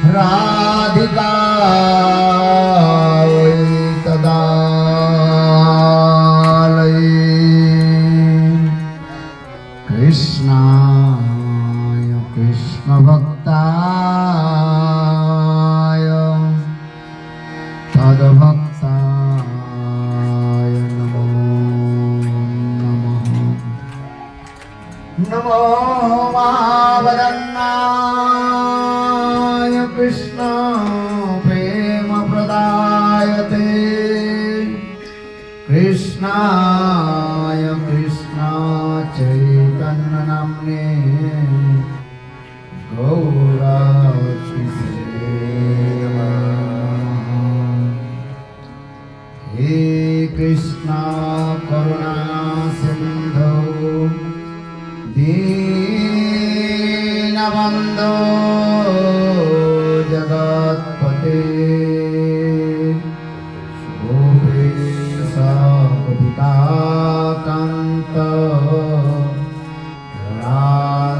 राधिका कृष्णाय कृष्णभक्ताय तद्भक्ताय नमो नमः। नमो महावदन्नाय कृष्ण प्रेम प्रदायते कृष्णाय कृष्ण चैतन्य नाम्ने गौराचिसे हे कृष्ण करुणा सिंधु दीनबन्धो जगत्पते कांत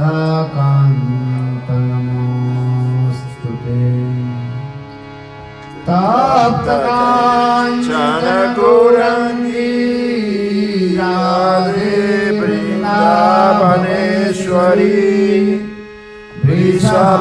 राधाकांत नमोस्तुते। तप्त कांचन गौरांगी राधे वृंदावनेश्वरी वृषभानुसुते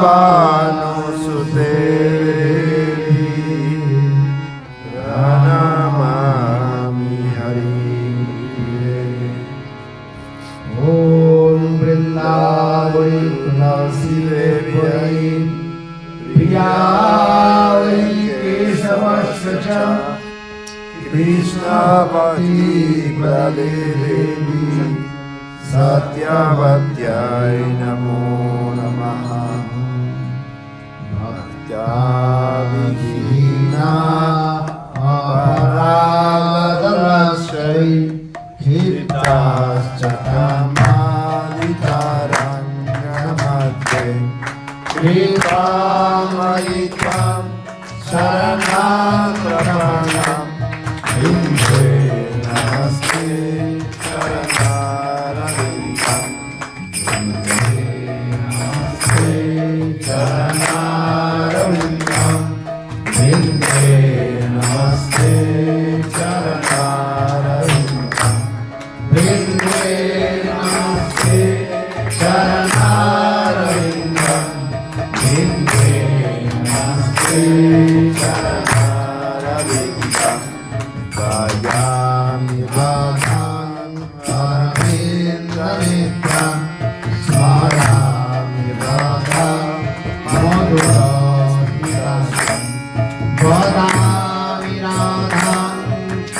कृष्णावती प्रदेवी सत्यवत्याय नमो नमः। भक्त्या विहीना अपरागदलक्षै क्षिप्ताश्च कामादितारण्यमध्ये कृपामयि त्वां शरणं प्रपन्नम् इंद्रे नमस्ते चरणारविन्दं इंद्रे नमस्ते चरणारविन्दं इंद्रे नमस्ते चरणारविन्दं इंद्रे नमस्ते चरणारविन्दं इंद्रे नमस्ते चरणारविन्दं गायामि राधां अरविन्दनेत्रं स्मरामि राधां मधुरहितं वदामि राधां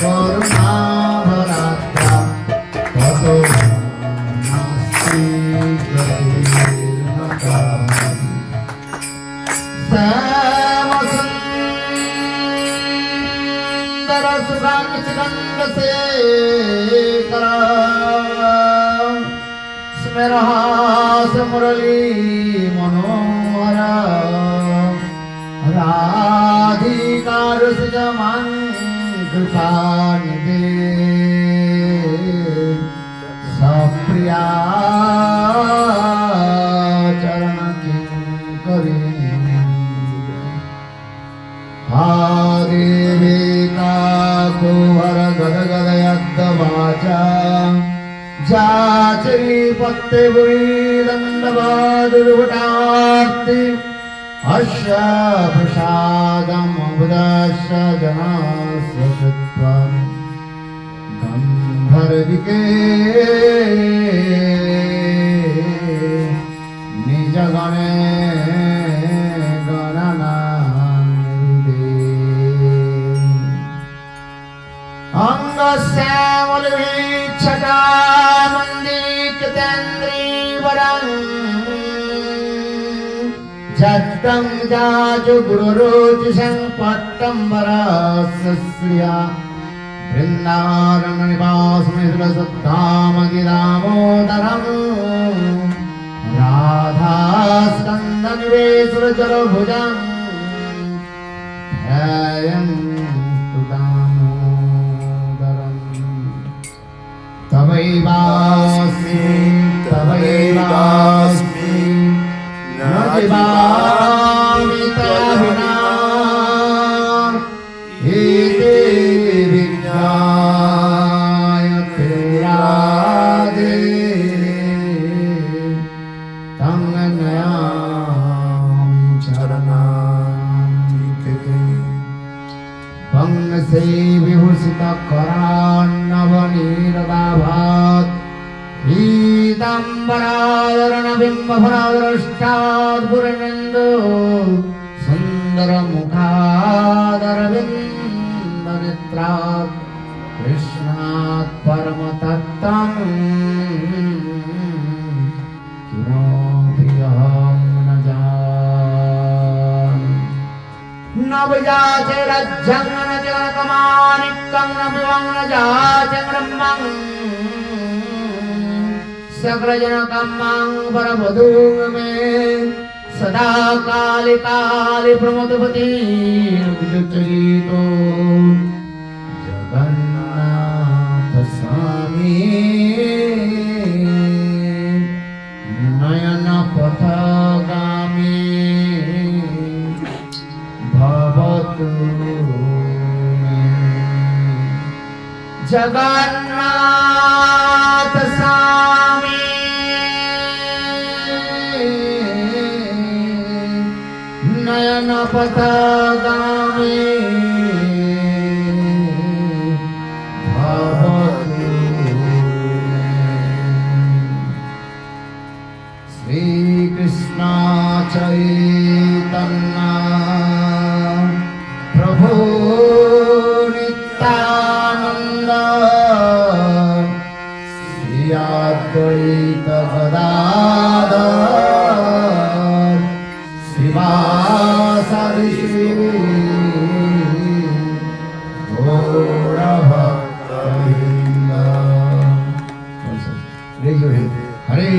करुणाभरात्रां ततो नास्ति गतिर्नका। स्मरहास मुरली मनोहरा राधिकार सुजमान कृपानिधे सप्रिया चरण किंकरी देविका कुहर गदगदयद्वाचा जाचरी पत्ते बुरी दंडवादुर्भटार्ति अश्य प्रसादम बुदश्य जनास्य कृत्वं गंधर्विके निजगणे जट्टं जाजु गुरुरुचिषं पट्टंबरास्या वृन्दारण्यनिवासमिश्रसुद्धामगिरामोदरं राधास्कन्दनिवेशुरचरभुजं ध्यायं तवैवास्मि न जीवामि Purvendo Sundara Mukhadaravind Netrat Krishnat Paramatattam Kimapiyam Najan Navajache Rajjang Najanakamanikam Nabivang Najache Brahmang Sagrajanakam Parabhadung Me Sada Kali Kali Pramodapati Nujacharito Jagannatha Swami Nayana Pathagami Bhavatu Me Jagannatha Swami Nayana Pathagami Bhavatu Me Sri Krishna Chaitanya Prabhu Nityananda Sri Advaita Gadadhar Srivasadi Gaura Bhakta-vrinda. Raise your hand. Hare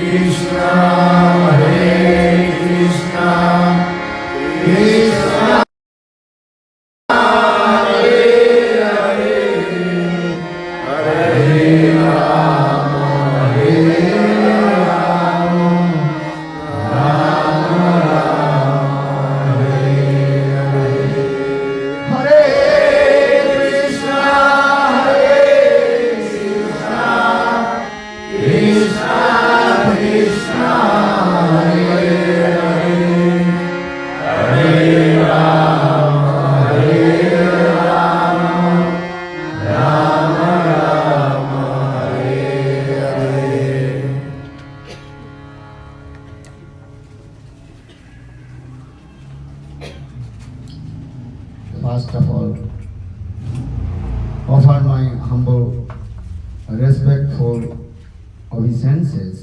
Krishna, Hare Krishna, Krishna Hare Hare, Hare Rama, Hare Rama, Rama Rama, Hare Hare. Hare Krishna, Hare Krishna, Krishna Krishna, Hare Hare, Hare Rama, Hare Rama, Rama Rama, Hare Hare. First of all, offer my humble, respectful obeisances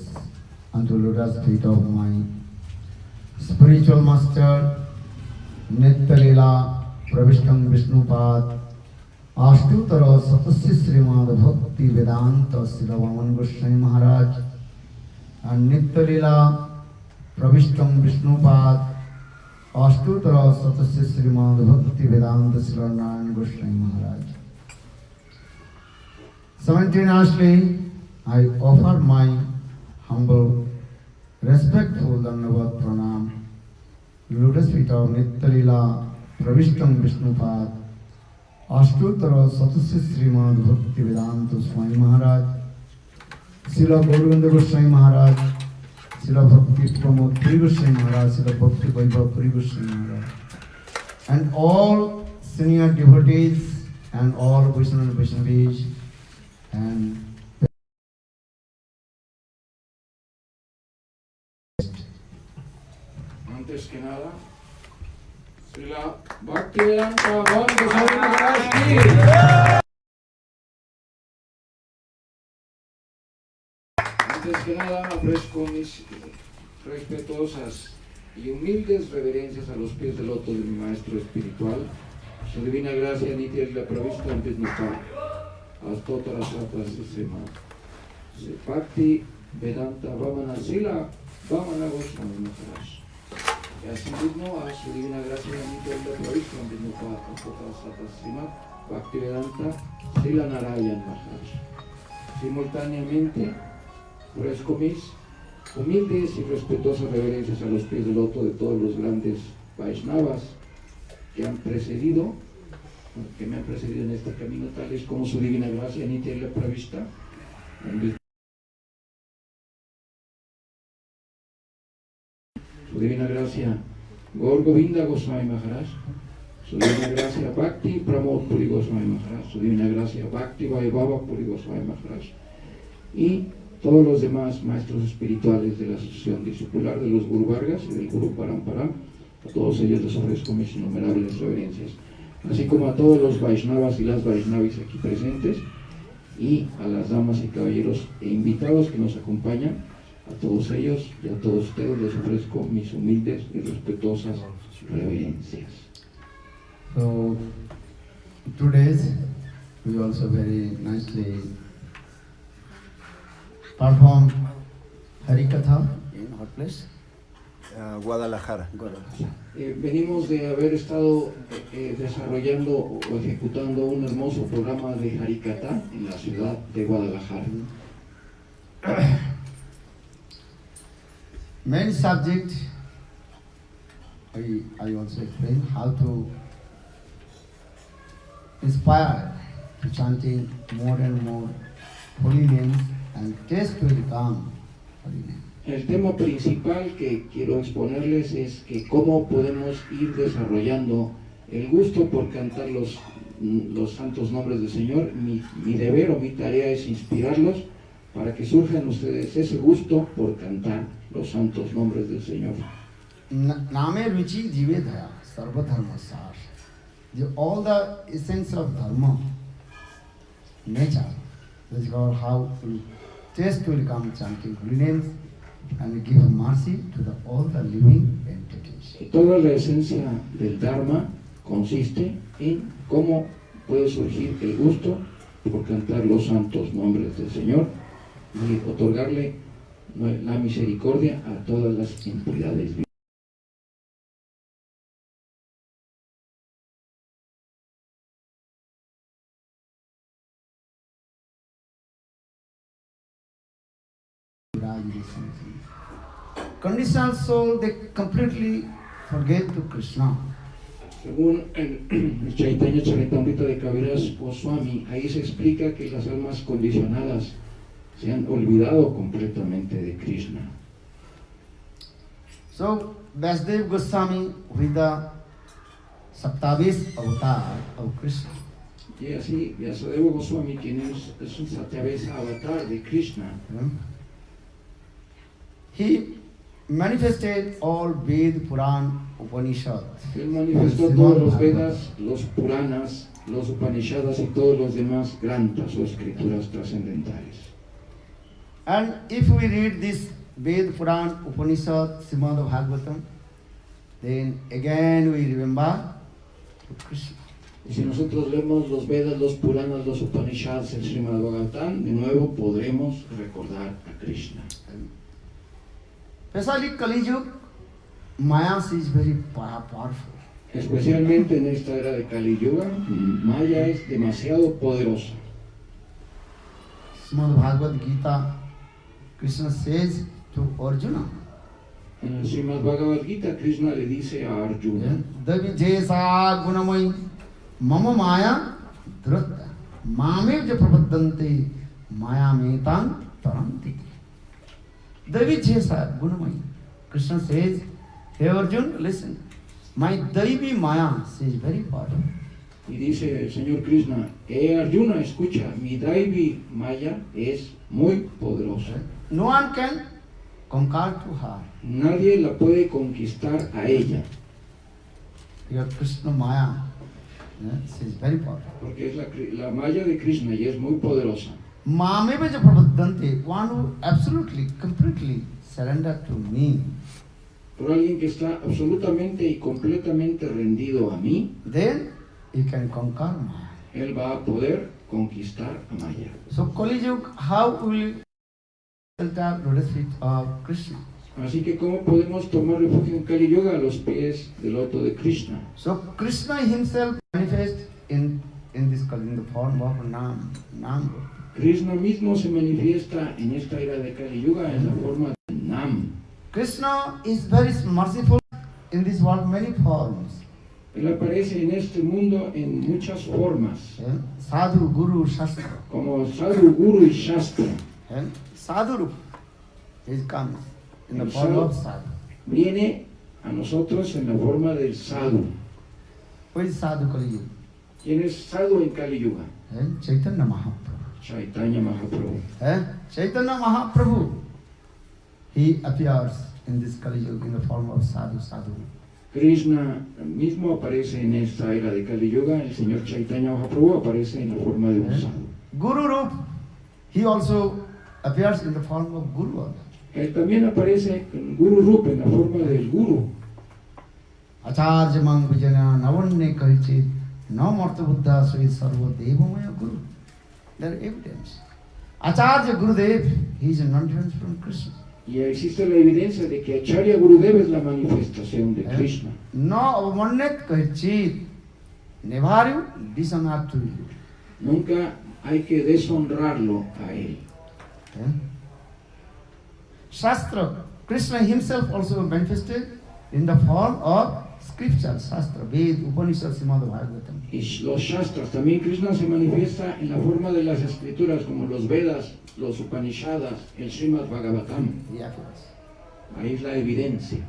unto lotus feet of my spiritual master, Nitya-lila Pravishtam Vishnupad, Ashtutara Satasya Srimad Bhakti Vedanta Srila Vaman Goswami Maharaj, and Nitya-lila Pravishtam Vishnupad, Ashtutara Satasya Srimad Bhakti Vedanta Srila Narayan Goswami Maharaj. Simultaneously, I offer my humble, respectful Dandavat Pranam, lotus feet of Nitya-lila Pravishtam Vishnupad, Ashtutara Satasya Srimad Bhakti Vedanta Swami Maharaj, Srila Gauranga Goswami Maharaj, Srila Bhakti Pramod Puri Goswami Maharaj, Srila Bhakti Vaibhav Puri Goswami Maharaj, and all senior devotees and all Vaishnava and Vaishnavis and antes que nada, Srila Bhaktivedanta Bhavan Goswami Maharaj ki. Antes que nada, ofrezco mis respetuosas y humildes reverencias a los pies del loto de mi maestro espiritual, su divina gracia Nitya-lila Pravishtam Vishnupad, Astotara Satas Sema, Bhakti Vedanta Vamana Sila Vamana Goswami Maharaj. Y asimismo a su divina gracia Nitya-lila Pravishtam Vishnupad, Astotara Satas Sema, Bhakti Vedanta Sila Narayan Maharaj. Simultáneamente ofrezco mis humildes y respetuosas reverencias a los pies del loto de todos los grandes Vaishnavas que me han precedido en este camino, tales como su divina gracia Nitya-lila Pravishta, su divina gracia Gaur Govinda Goswami Maharaj, su divina gracia Bhakti Pramod Puri Goswami Maharaj, su divina gracia Bhakti Vaibhava Puri Goswami Maharaj, y todos los demás maestros espirituales de la Asociación Discipular de los Guru Vargas y del Guru Parampara, a todos ellos les ofrezco mis innumerables reverencias, así como a todos los Vaishnavas y las Vaishnavis aquí presentes, y a las damas y caballeros e invitados que nos acompañan. A todos ellos y a todos ustedes les ofrezco mis humildes y respetuosas reverencias. So, today's we also very nicely perform Harikatha in what place? Guadalajara. Venimos de haber estado desarrollando o ejecutando un hermoso programa de Harikatha en la ciudad de Guadalajara. Main subject, I also explain how to inspire to chanting more and more holy names and taste will come holy names. El tema principal que quiero exponerles es que cómo podemos ir desarrollando el gusto por cantar los santos nombres del Señor. Mi deber o mi tarea es inspirarlos para que surja en ustedes ese gusto por cantar los santos nombres del Señor. Name ruchi jive dhaya sarva dharma sar. All the essence of dharma, nature, that is called how taste will come chanting holy names and give mercy to all the living entities. Toda la esencia del Dharma consiste en cómo puede surgir el gusto por cantar los santos nombres del Señor y otorgarle la misericordia a todas las entidades vivas. Conditional soul, they completely forget to Krishna. Según el Chaitanya Charitamrita de Kaviraj Goswami, ahí se explica que las almas condicionadas se han olvidado completamente de Krishna. So, Vasudev Goswami, with the Saptavis avatar of Krishna, Y así, Vyasadeva Goswami, quien es un Satyavesa avatar de Krishna, he manifested all Ved, Puran, Upanishad. él manifestó todos los Vedas, los Puranas, los Upanishadas y todos los demás granthas o escrituras trascendentales. And if we read this Ved, Puran, Upanishad, Srimad Bhagavatam, then again we remember to Krishna. Y si nosotros leemos los Vedas, los Puranas, los Upanishads, el Srimad Bhagavatam, de nuevo podremos recordar a Krishna. Especially Kali Yuga, Maya is very powerful. Especialmente en esta era de Kali Yuga, Maya es demasiado poderosa. Srimad Bhagavad Gita, Krishna says to Arjuna, En el Srimad Bhagavad Gita, Krishna le dice a Arjuna, Davi Jesa Gunamai Mama Maya Drutta Mame Japrapadante Maya Metang Taranti. Davi Jesa Gunamai. Krishna says, hey Arjuna, listen, my Daivi Maya is very powerful. y dice el Señor Krishna, Arjuna, escucha, mi Daivi Maya es muy poderosa. No one can conquer to her. Nadie la puede conquistar a ella, Your Krishna Maya is very powerful. porque es la Maya de Krishna y es muy poderosa. Mameva Japrapadante, one who absolutely, completely surrendered to me, Por alguien que está absolutamente y completamente rendido a mí, then he can conquer Maya. él va a poder conquistar a Maya. So Kali Yuga, how will you enter lotus feet of Krishna? Así que ¿cómo podemos tomar refugio en Kali Yuga? A los pies del loto de Krishna. So Krishna himself manifests in this Kali, in the form of Nam. Krishna mismo se manifiesta en esta era de Kali Yuga en la forma de Nam. Krishna is very merciful in this world, many forms. Él aparece en este mundo en muchas formas, Sadhu, Guru, Shastra. como Sadhu, Guru y Shastra. Sadhu Rup, he comes in the El form sadhu. of Sadhu. Viene a nosotros en la forma del Sadhu. Who is Sadhu Kali Yuga? ¿Quién es Sadhu en Kali Yuga? Chaitanya Mahaprabhu. Chaitanya Mahaprabhu. Chaitanya Mahaprabhu, he appears in this Kali Yuga in the form of sadhu sadhu. Krishna mismo aparece en esta era de Kali Yuga, el señor Chaitanya Mahaprabhu aparece en la forma de un sadhu. Guru Rup, he also appears in the form of Guru. Él también aparece en Guru Rup, en la forma del Guru. Acharya Mang Vijana Navanne Karichit No Marta Buddha Sri Sarva Devamaya Guru. There are evidence. Acharya Gurudev, he is a non-difference from Krishna. Y existe la evidencia de que Acharya Gurudev es la manifestación de Krishna. No Avamannet Karichit Nevaru Disanat to you. Nunca hay que deshonrarlo a él. Shastra, Krishna himself also manifested in the form of scripture, Shastra, Ved, Upanishad, Srimad Bhagavatam. Y los Shastras, también Krishna se manifiesta en la forma de las escrituras como los Vedas, los Upanishadas, el Srimad Bhagavatam. Yes. Ahí es la evidencia.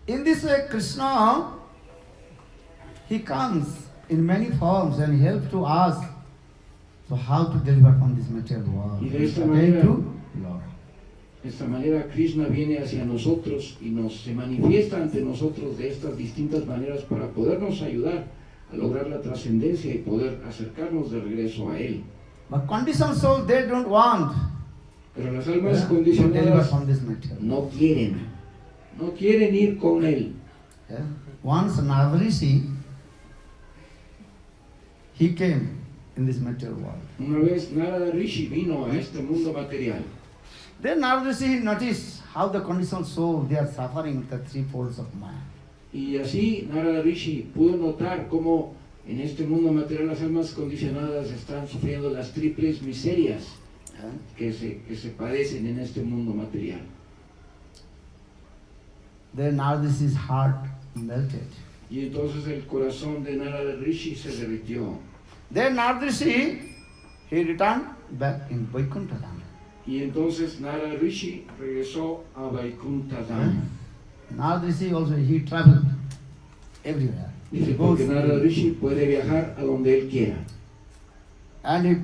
In this way, Krishna, he comes in many forms and helps to us. So how to deliver from this material world? Y de esta Attain manera, to Lord. de esta manera Krishna viene hacia nosotros y se manifiesta ante nosotros de estas distintas maneras para podernos ayudar a lograr la trascendencia y poder acercarnos de regreso a Él. But conditioned souls, they don't want Pero las almas to deliver condicionadas from this material. no quieren ir con Él. Yeah. Once Narada Rishi, he came in this material world. Una vez Narada Rishi vino a este mundo material. Then Narada Rishi noticed how the conditioned soul, they are suffering the three folds of Maya. Y así Narada Rishi pudo notar cómo en este mundo material las almas condicionadas están sufriendo las triples miserias que se padecen en este mundo material. Then Narada Rishi's heart melted. Y entonces el corazón de Narada Rishi se derritió. Then Narada Rishi, he returned back in Vaikuntha Dham. Y entonces Narada Rishi regresó a Vaikuntha Dham. Narada Rishi also, he traveled everywhere. Dice, porque Narada Rishi puede viajar a donde él quiera. And he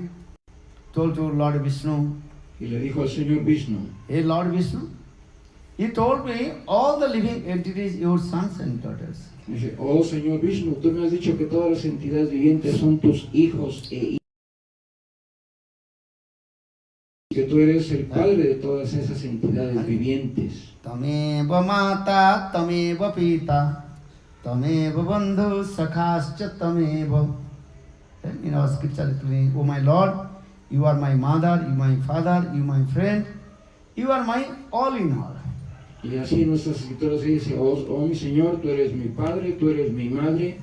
told to Lord Vishnu, Y le dijo al Señor Vishnu, hey Lord Vishnu, he told me all the living entities, your sons and daughters. dice, oh Señor Vishnu, tú me has dicho que todas las entidades vivientes son tus hijos e hijas. Que tú eres el padre de todas esas entidades vivientes. Tameva mata, tameva pita, tameva bandhu, sakhascha tameva. In our scripture it means, oh my Lord, you are my mother, you my father, you my friend, you are my all in all. Y así en nuestras escrituras se dice, oh mi Señor, tú eres mi padre, tú eres mi madre,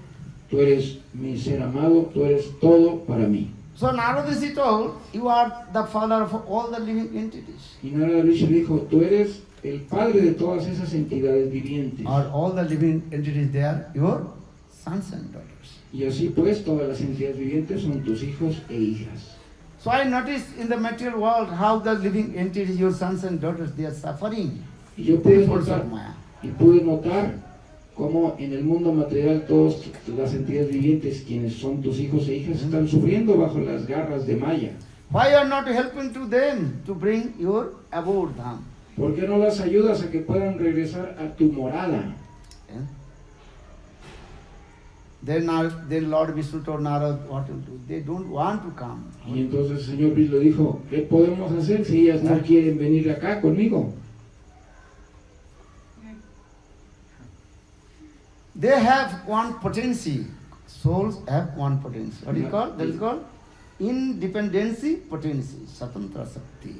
tú eres mi ser amado, tú eres todo para mí. So Narada Rishi told, you are the father of all the living entities. Y Narada Rishi dijo, tú eres el padre de todas esas entidades vivientes. Or all the living entities, they are your sons and daughters. Y así pues todas las entidades vivientes son tus hijos e hijas. So I noticed in the material world how the living entities, your sons and daughters, they are suffering. Y yo pude notar cómo en el mundo material todas las entidades vivientes, quienes son tus hijos e hijas, están sufriendo bajo las garras de Maya. Why you are not helping to them to bring your abode dham? ¿Por qué no las ayudas a que puedan regresar a tu morada? Yeah. Then Lord Vishnu told Narada what to do. They don't want to come. Y entonces el Señor Vishnu dijo, ¿qué podemos hacer si ellas no quieren venir acá conmigo? They have one potency. Souls have one potency. What is it called? That is called independency potency, Satantra Sakti.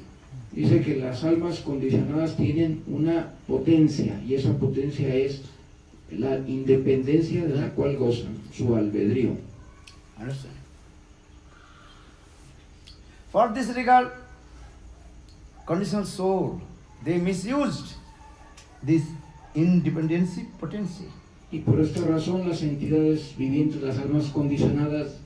Dice que las almas condicionadas tienen una potencia y esa potencia es la independencia de la cual gozan, su albedrío. Understand? For this regard, conditional soul, they misused this independency potency. Y por esta razón las entidades vivientes, las almas condicionadas,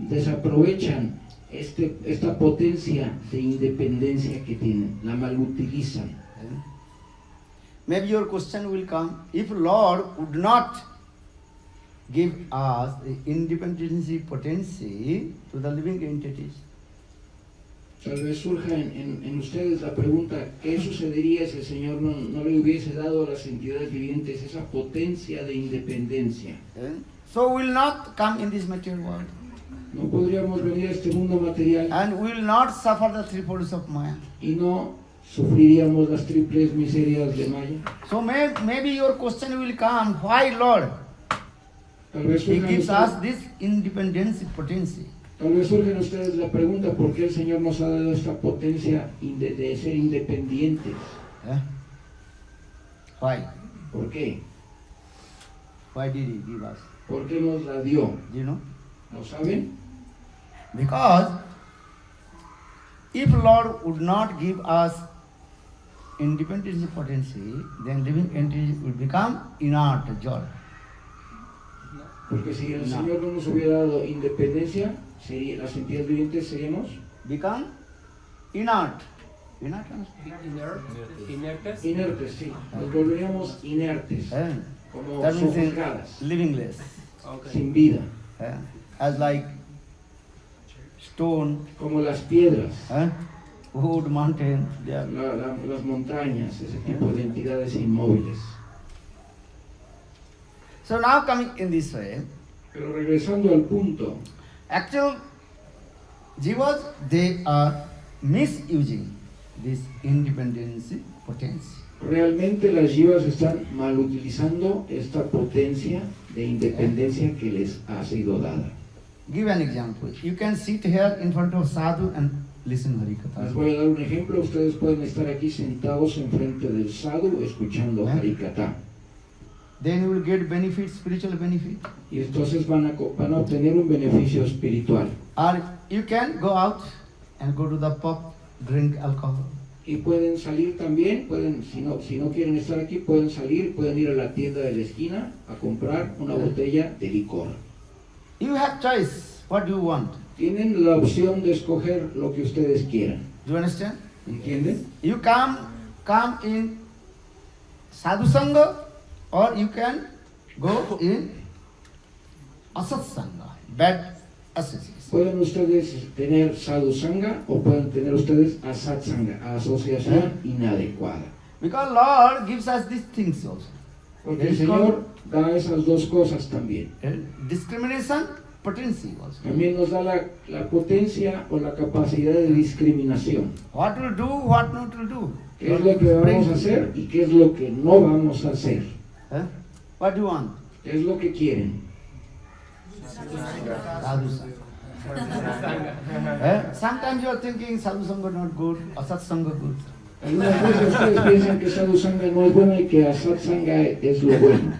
desaprovechan esta potencia de independencia que tienen, la malutilizan. Maybe your question will come, if Lord would not give us the independency potency to the living entities, Tal vez surja en ustedes la pregunta, ¿qué sucedería si el Señor no le hubiese dado a las entidades vivientes esa potencia de independencia? So we will not come in this material world. No podríamos venir a este mundo material And we will not suffer the three folds of Maya. y no sufriríamos las triples miserias de Maya. So maybe your question will come, why Lord? Tal vez He surja en gives ustedes- us this independence potency. Tal vez surge en ustedes la pregunta, ¿por qué el Señor nos ha dado esta potencia de ser independientes? Why? ¿Por qué? Why did He give us? ¿Por qué nos la dio? Do you know? ¿Lo saben? Because if Lord would not give us independence potency, then living entity will become inert, joy. Porque si el No. Señor no nos hubiera dado independencia, las entidades vivientes seríamos Become inert. Inert? Inertes. inertes, sí. Nos volveríamos inertes, como That means sofocadas, livingless. Okay. sin vida, As like stone, como las piedras, wood, mountain, they are. las montañas, ese tipo de entidades inmóviles. So now coming in this way, Pero regresando al punto, actual jivas, they are misusing this independence potency. realmente las jivas están mal utilizando esta potencia de independencia que les ha sido dada. Give an example. You can sit here in front of sadhu and listen Les Harikatha. voy a dar un ejemplo. Ustedes pueden estar aquí sentados enfrente del sadhu escuchando Harikatha. Then you will get benefit, spiritual benefit. Y entonces van a obtener un beneficio espiritual. Or you can go out and go to the pub, drink alcohol. Y pueden salir también, si no quieren estar aquí, pueden salir, pueden ir a la tienda de la esquina a comprar una botella de licor. You have choice. What do you want? Tienen la opción de escoger lo que ustedes quieran. Do you understand? ¿Entienden? You come in sadhu sangha, or you can go in asat sangha, bad association. Pueden ustedes tener sadhu sangha o pueden tener ustedes asat sangha, asociación inadecuada. Because Lord gives us these things also. Porque el Señor da esas dos cosas también. Discrimination, potency also. También nos da la potencia o la capacidad de discriminación. What will do, what not will do. ¿Qué es lo que vamos a hacer y qué es lo que no vamos a hacer? What do you want? ¿Qué es lo que quieren? Sadhu sangha. Sometimes you are thinking sadhu sangha not good, asat sangha good. Algunas veces ustedes piensan que sadhu sangha no es bueno y que asat sangha es lo bueno.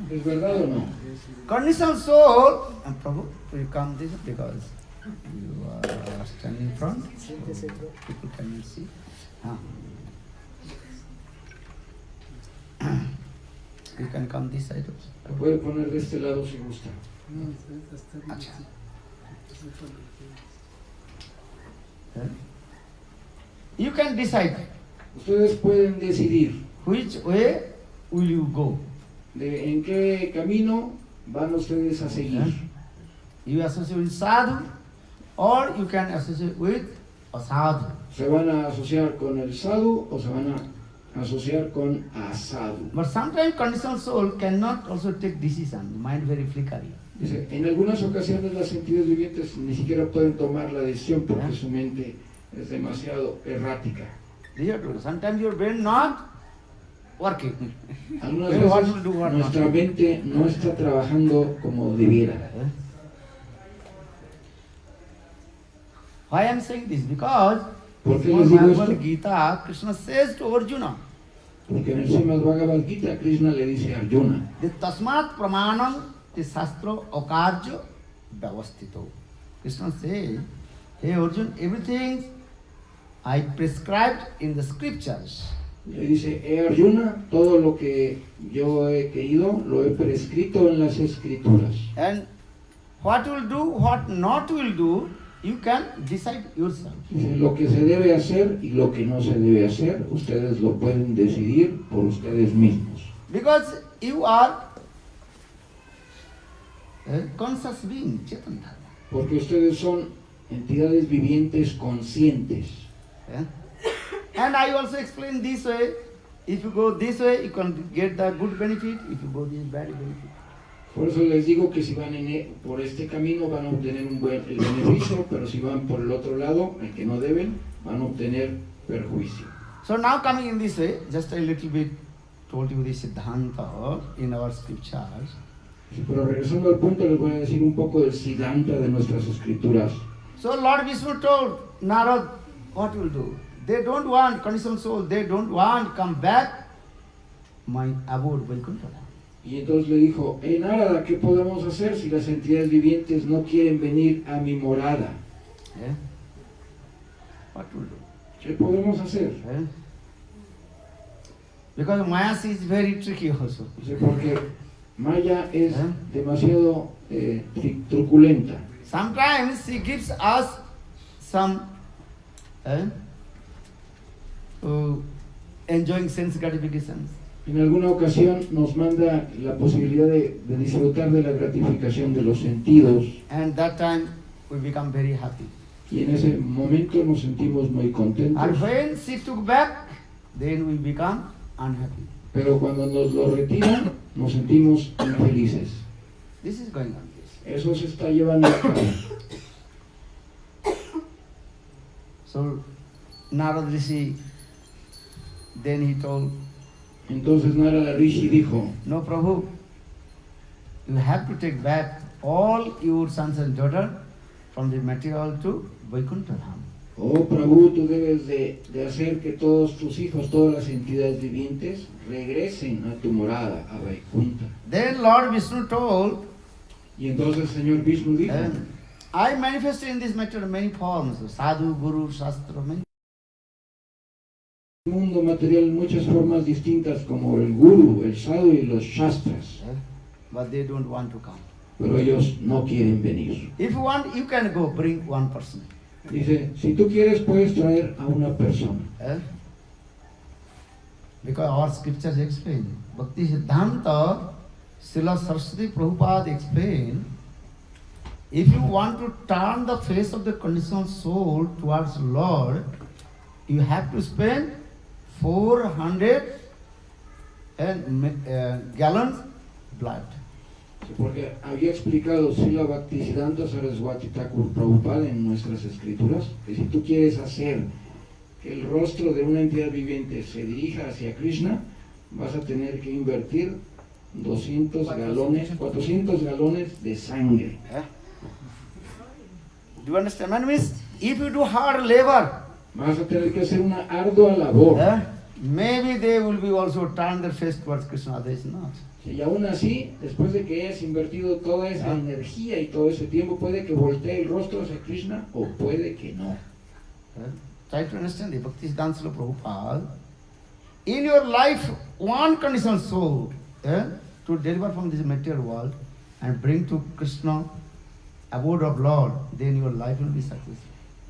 ¿Es verdad o no? Conditional soul, and Prabhu, will you come this because you are standing in front, so people cannot see. You can come this side also. La puede poner de este lado si gusta. Acha. You can decide Ustedes pueden decidir which way will you go. en qué camino van ustedes a seguir. You associate with sadhu, or you can associate with a sadhu. ¿Se van a asociar con el sadhu o se van a asociar con asadu? But sometimes conditional soul cannot also take decision. The mind very flickery. Dice, en algunas ocasiones las entidades vivientes ni siquiera pueden tomar la decisión porque su mente es demasiado errática. Sometimes your brain not working. Algunas Well, what veces will do, what not? nuestra mente no está trabajando como debiera. Why I am saying this? Because ¿Por qué in les digo Bhagavad esto? Gita, Krishna says to Arjuna, Porque en el Srimad Bhagavad Gita Krishna le dice a Arjuna, the tasmat pramanam the sastro akarjo vyavastito. Krishna says, hey Arjuna, everything I prescribed in the scriptures. le dice, Arjuna, todo lo que yo he querido lo he prescrito en las escrituras. And what will do, what not will do, you can decide yourself. Dice, lo que se debe hacer y lo que no se debe hacer, ustedes lo pueden decidir por ustedes mismos. Because you are a conscious being, Chaitanya. Porque ustedes son entidades vivientes conscientes. Yeah? And I also explain this way. If you go this way, you can get the good benefit. If you go this bad benefit. Por eso les digo que si van por este camino van a obtener el beneficio, pero si van por el otro lado, el que no deben, van a obtener perjuicio. So now coming in this way, just a little bit told you this Siddhanta in our scriptures. Sí, pero regresando al punto, les voy a decir un poco del Siddhanta de nuestras escrituras. So Lord Vishnu told Narad, what will do? They don't want conditioned soul, they don't want come back my abode Vaikuntha. Y entonces le dijo, Narada, ¿qué podemos hacer si las entidades vivientes no quieren venir a mi morada? Yeah? What will do? ¿Qué podemos hacer? Yeah? Because Maya is very tricky also. Dice, porque Maya es ¿Eh? demasiado truculenta. Sometimes she gives us some enjoying sense gratifications. En alguna ocasión nos manda la posibilidad de disfrutar de la gratificación de los sentidos And that time we become very happy. y en ese momento nos sentimos muy contentos. And when she took back, then we become unhappy. Pero cuando nos lo retiran, nos sentimos infelices. This is going on. Eso se está llevando a cabo. So Narad Rishi, then he told, Entonces Narada Rishi dijo, no Prabhu, you have to take back all your sons and daughters from the material to Vaikuntha Dham. oh Prabhu, tú debes de hacer que todos tus hijos, todas las entidades vivientes, regresen a tu morada, a Vaikuntha. Then Lord Vishnu told, Y entonces el Señor Vishnu dijo, I manifest in this material many forms, sadhu, guru, shastra, many. el mundo material en muchas formas distintas como el guru, el sadhu y los shastras, But they don't want to come. pero ellos no quieren venir. If you want, you can go, bring one person. Dice, si tú quieres puedes traer a una persona. Because our scriptures explain. Bhakti Siddhanta, Srila Saraswati Prabhupada explain, if you want to turn the face of the conditioned soul towards Lord, you have to spend 400 gallons blood. Porque había explicado Srila Bhaktisiddhanta Saraswati Thakur Prabhupada en nuestras escrituras que si tú quieres hacer que el rostro de una entidad viviente se dirija hacia Krishna, vas a tener que invertir 400 galones de sangre. Do you understand? That means if you do hard labor, Vas a tener que hacer una ardua labor. maybe they will be also turn their face towards Krishna. There is not. Y aún así, después de que hayas invertido toda esa energía y todo ese tiempo, puede que voltee el rostro hacia Krishna o puede que no. Try to understand the Bhakti Siddhanta Srila Prabhupada. In your life, one conditioned soul to deliver from this material world and bring to Krishna, abode of Lord, then your life will be successful.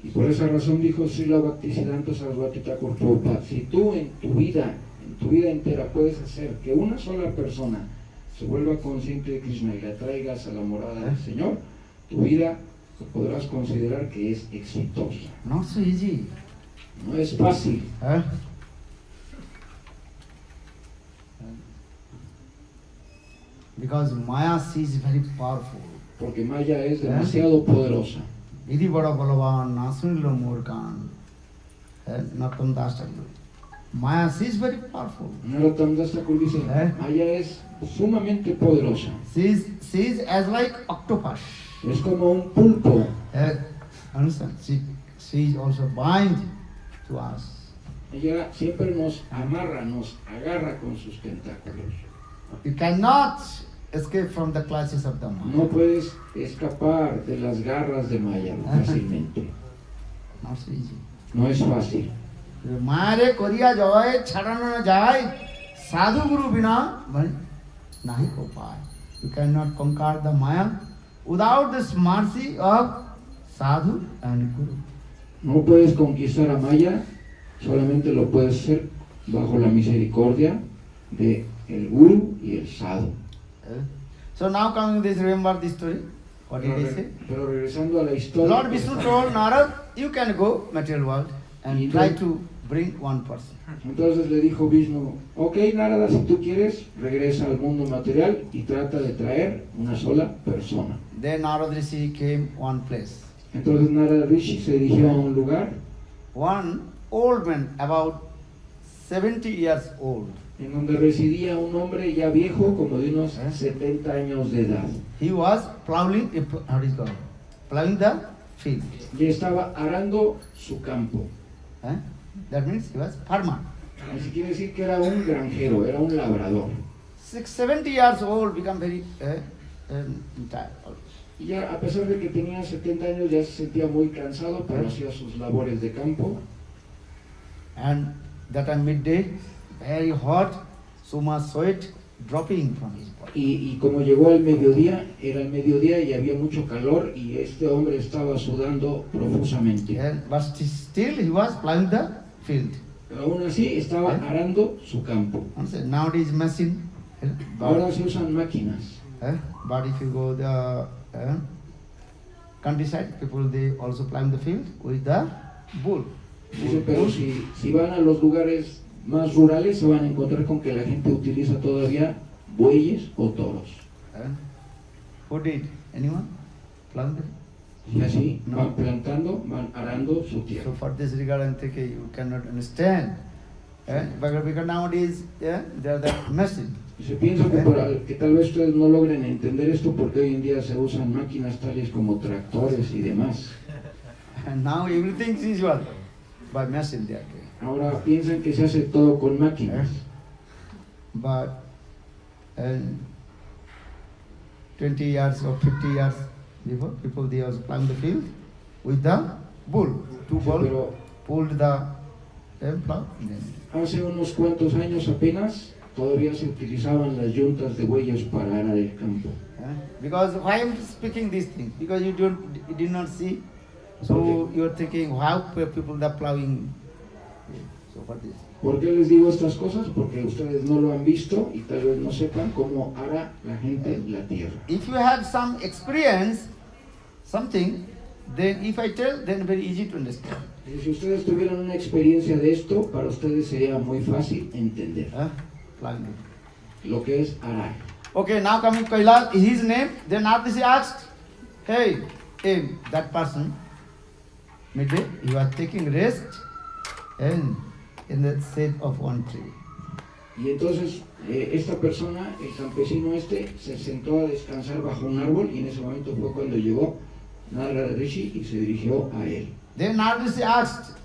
Y por esa razón dijo Srila Bhaktisiddhanta Saraswati Thakur Prabhupada, si tú en tu vida entera puedes hacer que una sola persona se vuelva consciente de Krishna y la traigas a la morada del Señor, tu vida podrás considerar que es exitosa. Not so easy. No es fácil. Because Maya is very powerful. Porque Maya es demasiado poderosa. Idi Bada Balavan, Nasunilo Murkan, Natam Das Thakur. Maya is very powerful. Narottam Das Thakur dice, Maya es sumamente poderosa. She is as like octopus. Es como un pulpo. Understand? She is also bind to us. Ella siempre nos amarra, nos agarra con sus tentáculos. You cannot escape from the clutches of the Maya. No puedes escapar de las garras de Maya fácilmente. Not so easy. No es fácil. मारे कोरिया जाए छड़ाना न जाए साधु गुरु बिना नहीं हो पाए. You cannot conquer the Maya without this mercy of sadhu and guru. No puedes conquistar a Maya, solamente lo puedes hacer bajo la misericordia de el guru y el sadhu. So now coming this, remember this story. What did he say? Pero regresando a la historia, Lord Vishnu told Narad, you can go material world and try to bring one person. entonces le dijo Vishnu, ok Narada, si tú quieres, regresa al mundo material y trata de traer una sola persona. Then Narad Rishi came one place. Entonces Narada Rishi se dirigió a un lugar One old man, about 70 years old. en donde residía un hombre ya viejo, como de unos 70 años de edad. He was plowing, how do you call it? Plowing the field. Y estaba arando su campo. Eh? That means he was farmer. Así quiere decir que era un granjero, era un labrador. 70 years old, become very tired. Y ya a pesar de que tenía 70 años ya se sentía muy cansado, pero hacía sus labores de campo. And that time midday, very hot, so much sweat dropping from his body. Y como llegó el mediodía, era el mediodía y había mucho calor y este hombre estaba sudando profusamente. But still he was plowing the field. Pero aún así estaba arando su campo. And so nowadays machine, Ahora se usan máquinas. but if you go the countryside, people they also plow the field with the bull. Dice, pero si van a los lugares más rurales se van a encontrar con que la gente utiliza todavía bueyes o toros. Who did? Anyone? Plow the Y así van plantando, van arando su So tierra. for this regard, I think you cannot understand. Because nowadays, there are the machine. Y se piensa que tal vez ustedes no logren entender esto porque hoy en día se usan máquinas tales como tractores y demás. And now everything is usual by machine they are doing. Ahora piensan que se hace todo con máquinas. But 20 years or 50 years before, people they also plowing the field with the bull. Two bull Pero pulled the plow. hace unos cuantos años apenas todavía se utilizaban las yuntas de bueyes para arar el campo. Because why I'm speaking these things? Because you did not see, so you are thinking how people are plowing. So for this. ¿Por qué les digo estas cosas? Porque ustedes no lo han visto y tal vez no sepan cómo ara la gente la tierra. If you have some experience, something, then if I tell, then very easy to understand. Y si ustedes tuvieran una experiencia de esto, para ustedes sería muy fácil entender Plowing. lo que es arar. Okay, now coming Kailash, his name. Then Narad asked, hey, that person, midday, he was taking rest and in the shade of one tree. Y entonces esta persona, el campesino este, se sentó a descansar bajo un árbol y en ese momento fue cuando llegó Narada Rishi y se dirigió a él. Then Narad asked,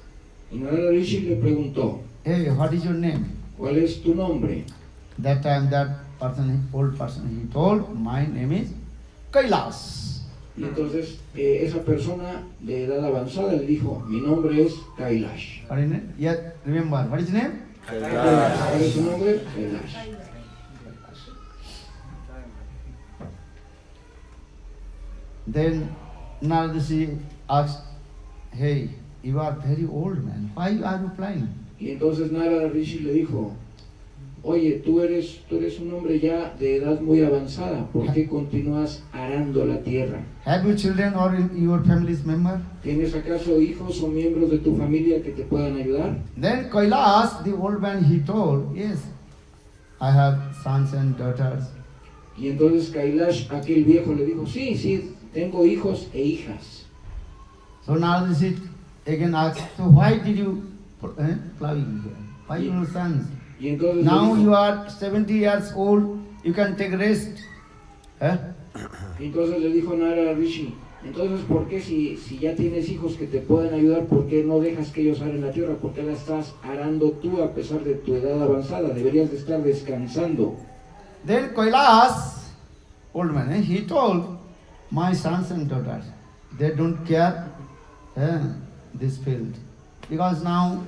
Y Narada Rishi le preguntó, hey, what is your name? ¿cuál es tu nombre? That time that person, old person, he told, my name is Kailash. Y entonces esa persona de edad avanzada le dijo, mi nombre es Kailash. What is his name? Yeah, remember, what is his name? ¿Cuál es su nombre? Kailash. Then Narad asked, hey, you are very old man, why are you flying? Y entonces Narada Rishi le dijo, oye, tú eres un hombre ya de edad muy avanzada, ¿por qué continúas arando la tierra? Have you children or your family's member? ¿Tienes acaso hijos o miembros de tu familia que te puedan ayudar? Then Kailash, the old man, he told, yes, I have sons and daughters. Y entonces Kailash, aquel viejo, le dijo, sí, tengo hijos e hijas. So Narad again asked, so why did you plowing here? Why your sons? Y entonces Now le you dijo, are 70 years old, you can take rest. y entonces le dijo Narada Rishi, entonces ¿por qué si ya tienes hijos que te pueden ayudar, por qué no dejas que ellos aren la tierra? ¿Por qué la estás arando tú a pesar de tu edad avanzada? Deberías de estar descansando. Then Kailash, old man, he told, my sons and daughters, they don't care this field. Because now,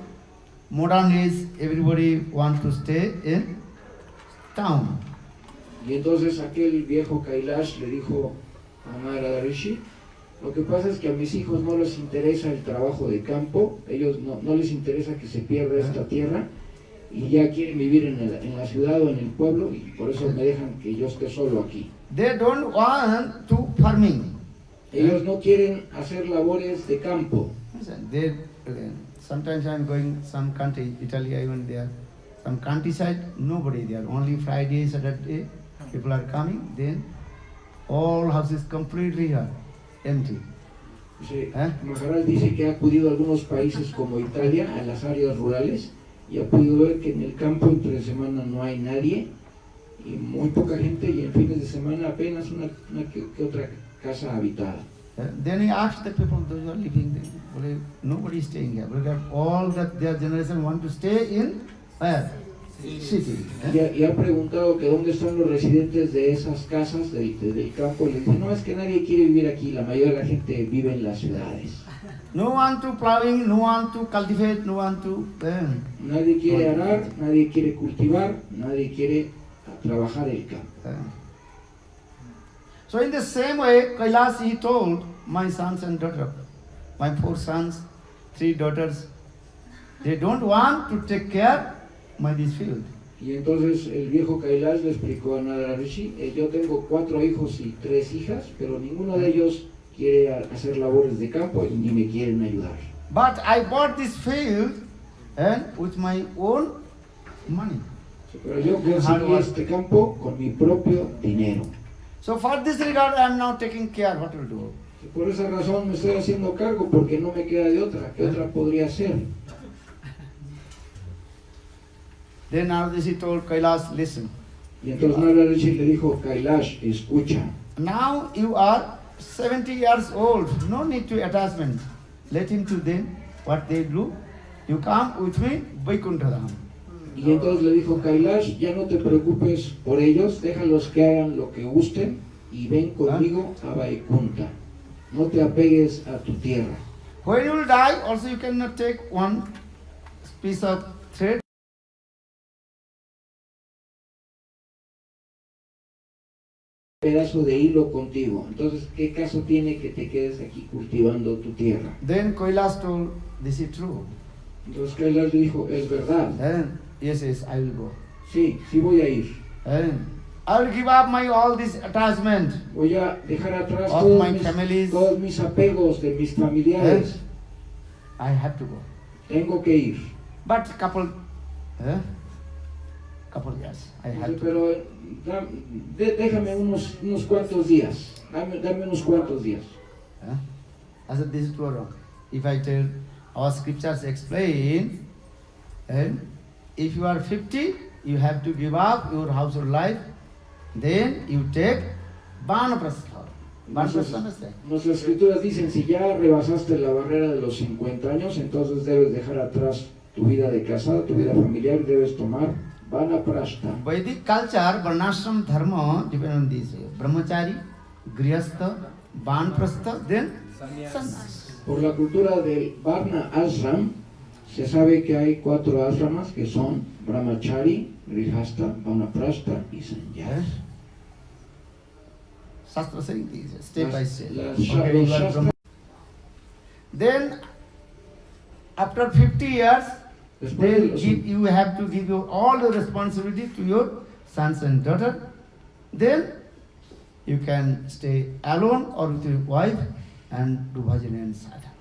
modern age, everybody wants to stay in town. Y entonces aquel viejo Kailash le dijo a Narada Rishi, lo que pasa es que a mis hijos no les interesa el trabajo de campo, ellos no les interesa que se pierda esta tierra y ya quieren vivir en la ciudad o en el pueblo y por eso me dejan que yo esté solo aquí. They don't want to farming. Ellos no quieren hacer labores de campo. They, sometimes I'm going some country, Italy, I went there. Some countryside, nobody there. Only Friday, Saturday, people are coming. Then all houses completely are empty. Dice, Maharaj dice que ha acudido a algunos países como Italia, a las áreas rurales, y ha podido ver que en el campo entre semana no hay nadie, y muy poca gente, y en fines de semana apenas una que otra casa habitada. Then he asked the people, those who are living there, well, nobody is staying here. Because all that their generation want to stay in where? City. Y ha preguntado que dónde están los residentes de esas casas del campo. Le dice, no, es que nadie quiere vivir aquí, la mayoría de la gente vive en las ciudades. No one to plowing, no one to cultivate, no one to... Nadie quiere arar, nadie quiere cultivar, nadie quiere trabajar el campo. So in the same way, Kailas, he told my sons and daughters, my 4 sons, 3 daughters, they don't want to take care of this field. Y entonces el viejo Kailash le explicó a Narada Rishi, yo tengo 4 hijos y 3 hijas, pero ninguno de ellos quiere hacer labores de campo y ni me quieren ayudar. But I bought this field and with my own money. Pero yo conseguí este campo con mi propio dinero. So for this regard, I am now taking care what to do. Por esa razón me estoy haciendo cargo porque no me queda de otra. ¿Qué otra podría hacer? Then Narada Rishi told Kailash, listen. Y entonces Narada Rishi le dijo, Kailash, escucha. Now you are 70 years old. No need to attachment. Let him to them what they do. You come with me, Vaikuntha Dham. Y entonces le dijo Kailash, ya no te preocupes por ellos, déjalos que hagan lo que gusten y ven conmigo a Vaikuntha. No te apegues a tu tierra. When you will die, also you cannot take one piece of thread. Pedazo de hilo contigo. Entonces, ¿qué caso tiene que te quedes aquí cultivando tu tierra? Then Kailash told, this is true. Entonces Kailash le dijo, es verdad. And yes, I will go. Sí, sí voy a ir. And I will give up my all this attachment. Voy a dejar atrás Of todos my mis, families. todos mis apegos de mis familiares. I have to go. Tengo que ir. But couple years, I have Dice, to. pero déjame unos cuantos días. Dame unos cuantos días. I said, this is true or wrong. If I tell, our scriptures explain, and if you are 50, you have to give up your household life, then you take Vanaprastha. Vanaprastha understand? Nuestras escrituras dicen, si ya rebasaste la barrera de los 50 años, entonces debes dejar atrás tu vida de casado, tu vida familiar, y debes tomar Vanaprastha. Vedic culture, Varnashram Dharma depend on this way. Brahmachari, Grihastha, Vanaprastha, then Sannyas. Por la cultura del Varna Ashram, se sabe que hay 4 ashramas que son Brahmachari, Grihastha, Vanaprastha y Sannyas. Shastra saying this, step by step. Las Okay, you are Shastra- Brahma. Then, after 50 years, Después de then los- you have to give all the responsibility to your sons and daughter. Then you can stay alone or with your wife and do bhajan and sadhana.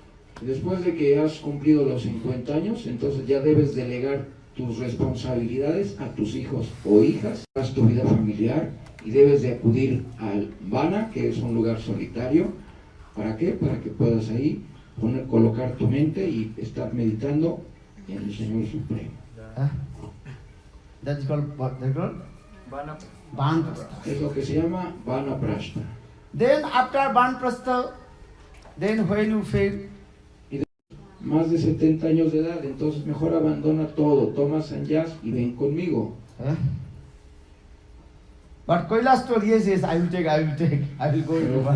Después de que has cumplido los 50 años, entonces ya debes delegar tus responsabilidades a tus hijos o hijas, haz tu vida familiar y debes de acudir al Vana, que es un lugar solitario. ¿Para qué? Para que puedas ahí colocar tu mente y estar meditando en el Señor Supremo. That is called what? That is called Vanaprastha. Es lo que se llama Vanaprastha. Then after Vanaprastha, then when you feel Más de 70 años de edad, entonces mejor abandona todo, toma sannyas y ven conmigo. But Kailash told, yes, I will take, I will go. Pero to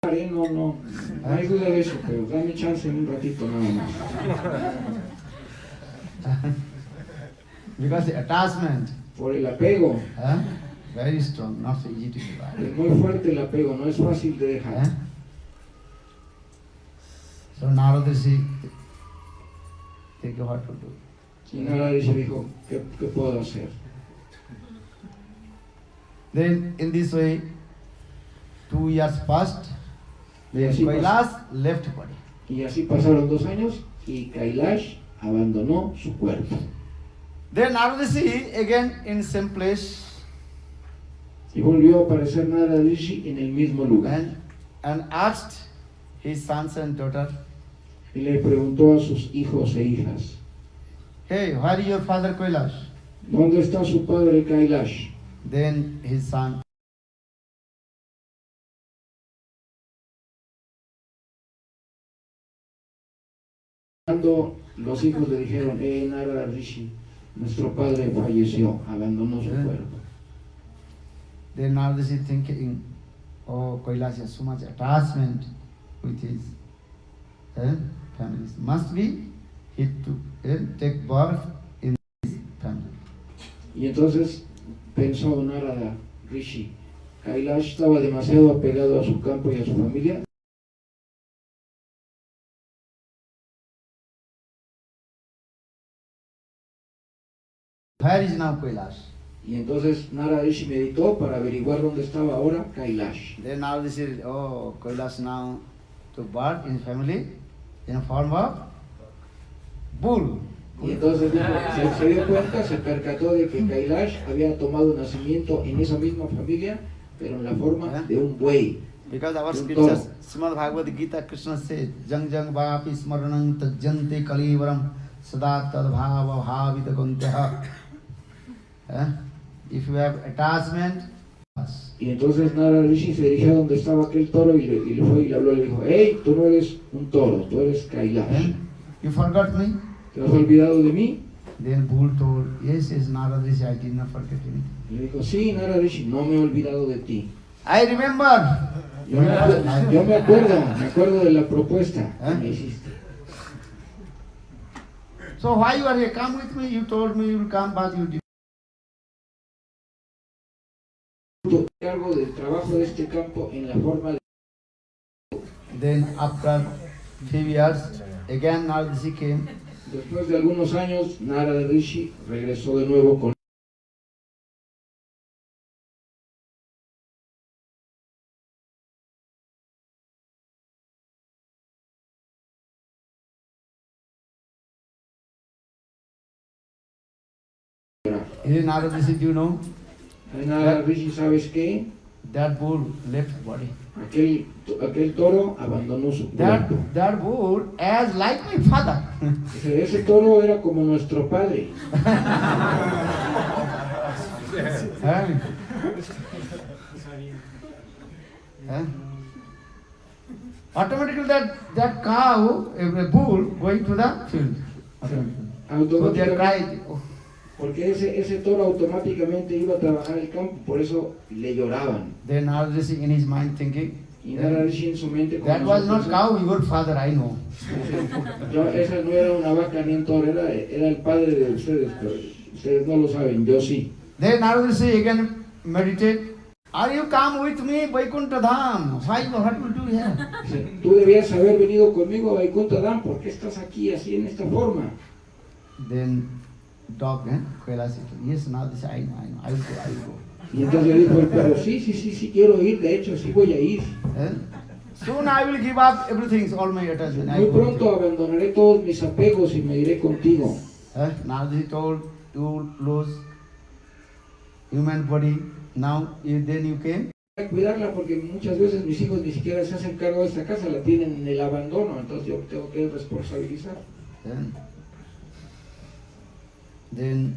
Kailash, no hay duda de eso, pero dame chance en un ratito nada más. Because the attachment, Por el apego, very strong, not so easy to give up. es muy fuerte el apego, no es fácil de dejar. So Narada Rishi, think of what to do. Y Narada Rishi dijo, ¿qué puedo hacer? Then in this way, 2 years passed. Then Yes, he was- Kailash left body. Y así pasaron 2 años y Kailash abandonó su cuerpo. Then Narada Rishi again in same place Y volvió a aparecer Narada Rishi en el mismo lugar. and asked his sons and daughter, Y le preguntó a sus hijos e hijas, hey, where is your father Kailash? ¿dónde está su padre Kailash? Then his son Cuando los hijos le dijeron, Narada Rishi, nuestro padre falleció, abandonó su cuerpo. Then Narada Rishi thinking, oh, Kailash has so much attachment with his families. Must be he to take birth in his family. Y entonces pensó Narada Rishi, Kailash estaba demasiado apegado a su campo y a su familia. Where is now Kailash? Y entonces Narada Rishi meditó para averiguar dónde estaba ahora Kailash. Then Narada Rishi, oh, Kailash now took birth in family in form of bull. Y entonces dijo, se dio cuenta, se percató de que Kailash había tomado nacimiento en esa misma familia, pero en la forma de un buey. Because our Un scriptures, toro. Srimad Bhagavad Gita, Krishna says, Jang Jang Vapi Smaranang Tajjante Kalivaram Sada Tad Bhava Bhavita Kunteha. If you have attachment, Y entonces Narada Rishi se dirigió a donde estaba aquel toro y le fue y le habló y le dijo, hey, tú no eres un toro, tú eres Kailash. you forgot me? ¿Te has olvidado de mí? Then bull told, yes, yes, Narada Rishi, I did not forget anything. Y le dijo, sí, Narada Rishi, no me he olvidado de ti. I remember. Yo me acuerdo de la propuesta que me hiciste. So why you are here? Come with me. You told me you will come, but you did. Tú te cargo del trabajo de este campo en la forma de... Then after few years, again Narada Rishi came. Después de algunos años, Narada Rishi regresó de nuevo con Here Narada Rishi, do you know? Narada Rishi, ¿sabes qué? That bull left body. Aquel toro abandonó su cuerpo. That bull as like my father. Ese toro era como nuestro padre. Huh? Huh? Automatically that cow, a bull going to the field. So they are cried. Oh, Porque ese toro automáticamente iba a trabajar el campo, por eso le lloraban. then Narada Rishi in his mind thinking, Y Narada Rishi en su mente that was not cow, your father, I know. Esa no era una vaca ni un toro, era el padre de ustedes, pero ustedes no lo saben, yo sí. Then Narada Rishi again meditate. Are you come with me, Vaikuntha Dham? Why what will do here? Dice, tú debías haber venido conmigo a Vaikuntha Dham, ¿por qué estás aquí así en esta forma? Then dog, Kailash said, yes, Narada Rishi, I know, I will go. Y entonces le dijo el perro, sí, quiero ir, de hecho, sí voy a ir. Soon I will give up everything, all my attachment. I Muy go. pronto abandonaré todos mis apegos y me iré contigo. Narada Rishi told, you lose human body, now then you came. Hay que cuidarla porque muchas veces mis hijos ni siquiera se hacen cargo de esta casa, la tienen en el abandono, entonces yo tengo que responsabilizar. Then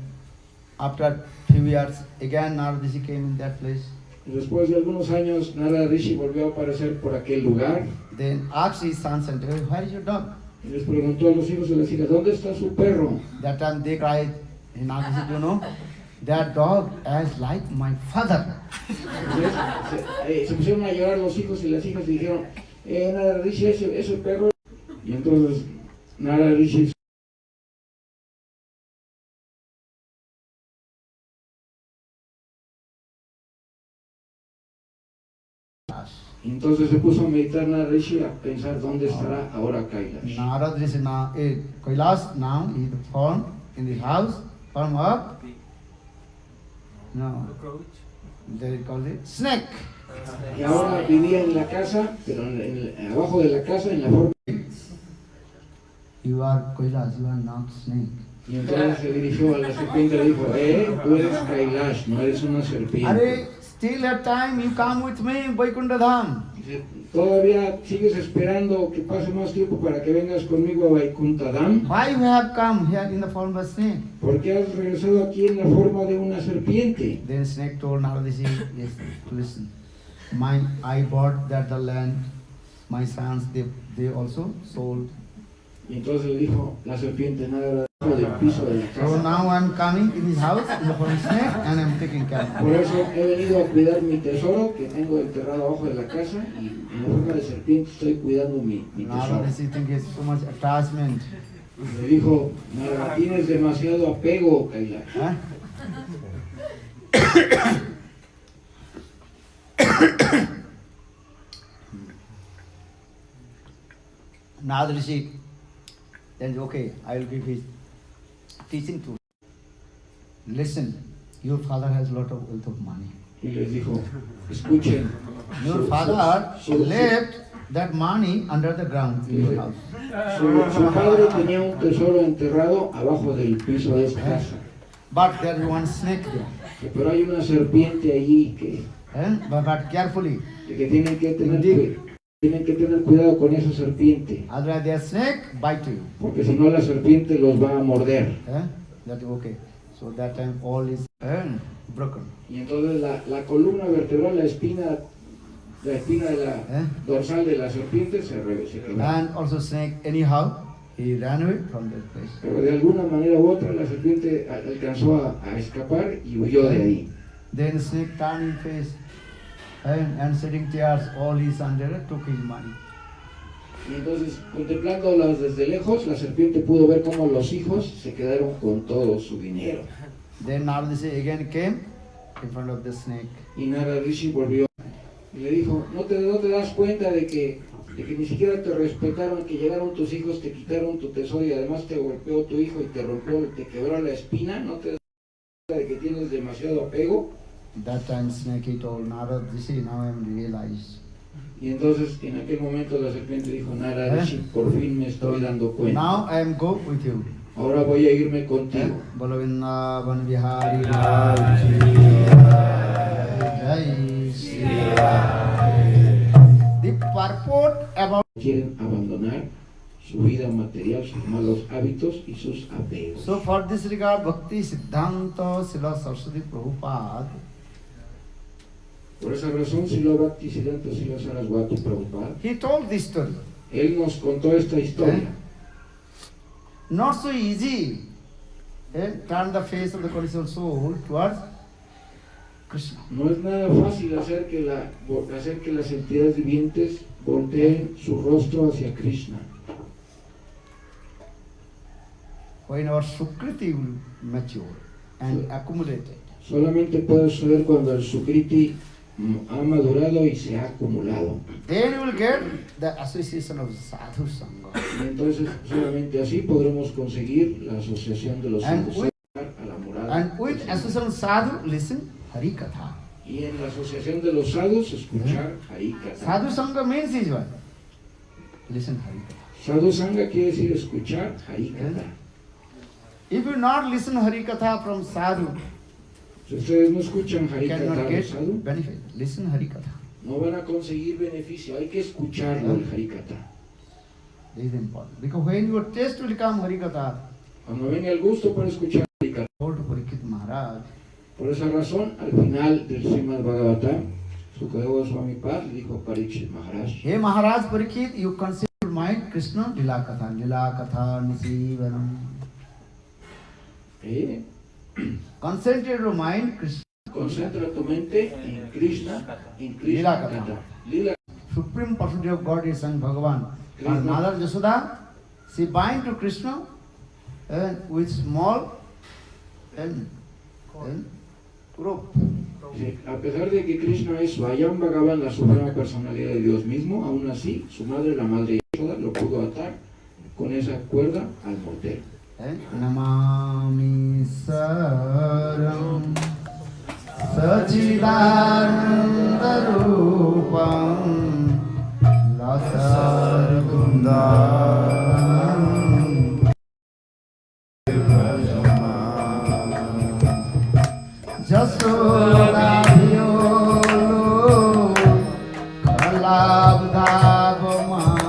after few years, again Narada Rishi came in that place. Y después de algunos años, Narada Rishi volvió a aparecer por aquel lugar Then asked his sons and daughters, where is your dog? y les preguntó a los hijos y las hijas, ¿dónde está su perro? That time they cried, Narada Rishi, you know, that dog is like my father. Entonces, se pusieron a llorar los hijos y las hijas y dijeron, Narada Rishi, ese perro. Y entonces Narada Rishi entonces se puso a meditar Narada Rishi a pensar dónde estará ahora Kailash. Narada Rishi now, Kailash now is formed in the house, form of No, Cockroach. they call it snake. Y ahora vivía en la casa, pero abajo de la casa, en la forma. You are Kailash, you are not snake. Y entonces se dirigió a la serpiente y le dijo, tú eres Kailash, no eres una serpiente. Are still at time you come with me, Vaikuntha Dham. Dice, todavía sigues esperando que pase más tiempo para que vengas conmigo a Vaikuntha Dham. Why you have come here in the form of a snake? ¿Por qué has regresado aquí en la forma de una serpiente? Then snake told Naradaji, yes, listen. I bought that the land, my sons, they also sold. Y entonces le dijo la serpiente, nada del piso de la So casa. now I'm coming in his house in the form of snake and I'm taking care of Por it. eso he venido a cuidar mi tesoro que tengo enterrado abajo de la casa y en la forma de serpiente estoy cuidando mi tesoro. Naradaji think it's so much attachment. Le dijo, nada, tienes demasiado apego, Kailash. Huh? Naradaji, then okay, I will give his teaching to. Listen, your father has a lot of wealth of money. Y les dijo, escuchen, Your father left that money under the ground in your house. su padre tenía un tesoro enterrado abajo del piso de esta casa. But there is one snake there. Pero hay una serpiente allí que But carefully, tienen que tener cuidado con esa serpiente, otherwise the snake bite you. porque si no la serpiente los va a morder. That okay. So that time all is broken. Y entonces la columna vertebral, la espina de la dorsal de la serpiente se quebró. And also snake, anyhow, he ran away from that place. Pero de alguna manera u otra la serpiente alcanzó a escapar y huyó de ahí. Then snake turned his face and shedding tears, all his under took his money. Y entonces, contemplándolas desde lejos, la serpiente pudo ver cómo los hijos se quedaron con todo su dinero. Then Naradaji again came in front of the snake. Y Narada Rishi volvió y le dijo, ¿no te das cuenta de que ni siquiera te respetaron, que llegaron tus hijos, te quitaron tu tesoro y además te golpeó tu hijo y te quebró la espina? ¿No te das cuenta de que tienes demasiado apego? That time snake he told Narada Rishi, now I am realized. Y entonces en aquel momento la serpiente dijo, Narada Rishi, por fin me estoy dando cuenta. Now I am go with you. Ahora voy a irme contigo. Bolo Vrindavan Vihari Lal Jai Shri Ram. The purport about Quieren abandonar su vida material, sus malos hábitos y sus apegos. so for this regard Bhakti Siddhanta Srila Saraswati Prabhupada Por esa razón, Srila Bhaktisiddhanta Srila Saraswati Prabhupada, he told this story. él nos contó esta historia. Not so easy. Turn the face of the conditioned soul towards Krishna. No es nada fácil hacer que las entidades vivientes volteen su rostro hacia Krishna. When our Sukriti will mature and accumulated, Solamente puede suceder cuando el Sukriti ha madurado y se ha acumulado. then you will get the association of Sadhu Sangha. Y entonces solamente así podremos conseguir la asociación de los And sadhus a la morada. And with association of Sadhu, listen Hari Katha. Y en la asociación de los sadhus escuchar Harikatha. Sadhu Sangha means is what? Listen Hari Katha. Sadhu Sangha quiere decir escuchar Harikatha. If you not listen Hari Katha from Sadhu, Si ustedes no escuchan you Harikatha cannot de get sadhu, benefit. Listen Hari Katha. no van a conseguir beneficio. Hay que escucharlo el Harikatha. This is important. Because when your taste will come Hari Katha, Cuando venga el gusto por escuchar Harikatha. told Parikshit Maharaj, Por esa razón, al final del Srimad Bhagavatam, Sukadeva Goswami Pad le dijo a Parikshit Maharaj, Hey Maharaj Parikshit, you consider your mind Krishna Lila Katha Nisivanam. Concentrate your mind Krishna. concentra tu mente en Krishna, Lila Katha. Lila. Supreme personality of God is Sang Bhagavan. Krishna. And Mother Yashoda, she bind to Krishna with small rope. Sí, a pesar de que Krishna es Vayam Bhagavan, la suprema personalidad de Dios mismo, aún así, su madre, la madre Yashoda, lo pudo atar con esa cuerda al mortero. Namami Saram सच्चिदानन्दरूपं लसत्कुन्दं जसोदाभियो कलाब्धावमानं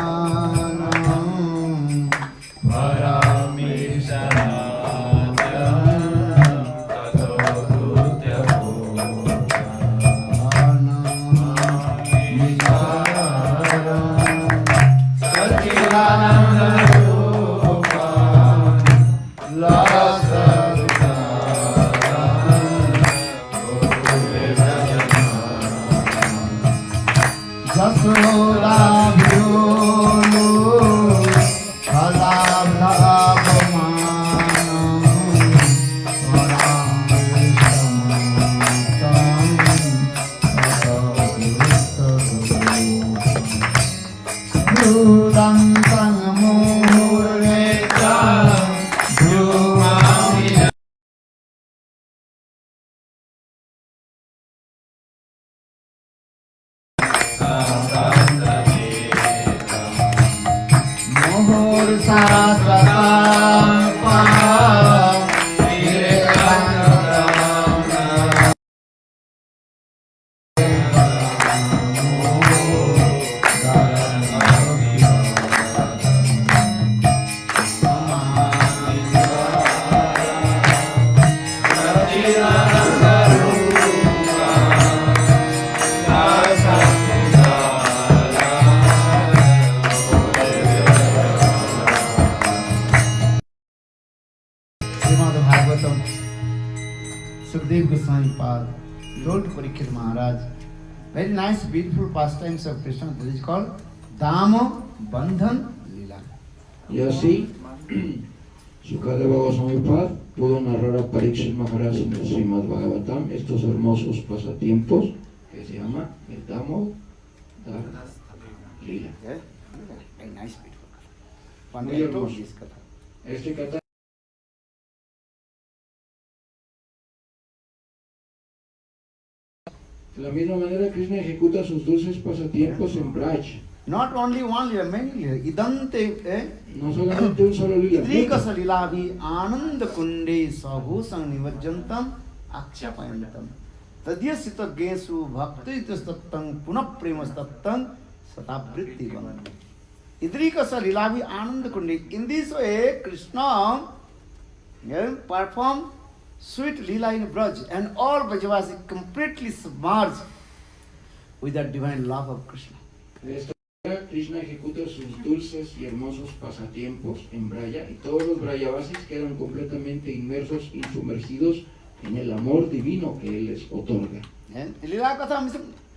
Sukdev Goswami Pad told Parikshit Maharaj, very nice, beautiful pastimes of Krishna. This is called Dama Bandhan Lila. Y así, Sukadeva Goswami Pad pudo narrar a Parikshit Maharaj en el Srimad Bhagavatam estos hermosos pasatiempos que se llama el Damo Dar Lila. Yeah? Very nice, beautiful. Muy Pandit told hermoso. this katha. Este kata de la misma manera Krishna ejecuta sus dulces pasatiempos en Braj. Not only one lila, many lila. Idante, No solamente un solo lila. Idrikasa lilavi ananda kunde sabhusang nivajjantam akshapayantam. Tadyasita gesu bhaktitastattam punapremastattam satabritti vanam. Idrikasa lilavi ananda kunde. In this way, Krishna performed sweet lila in Braj, and all Brajavasi completely submerged with that divine love of Krishna. De esta manera, Krishna ejecuta sus dulces y hermosos pasatiempos en Braya y todos los Brayavasis quedan completamente inmersos y sumergidos en el amor divino que Él les otorga. And Lila Katha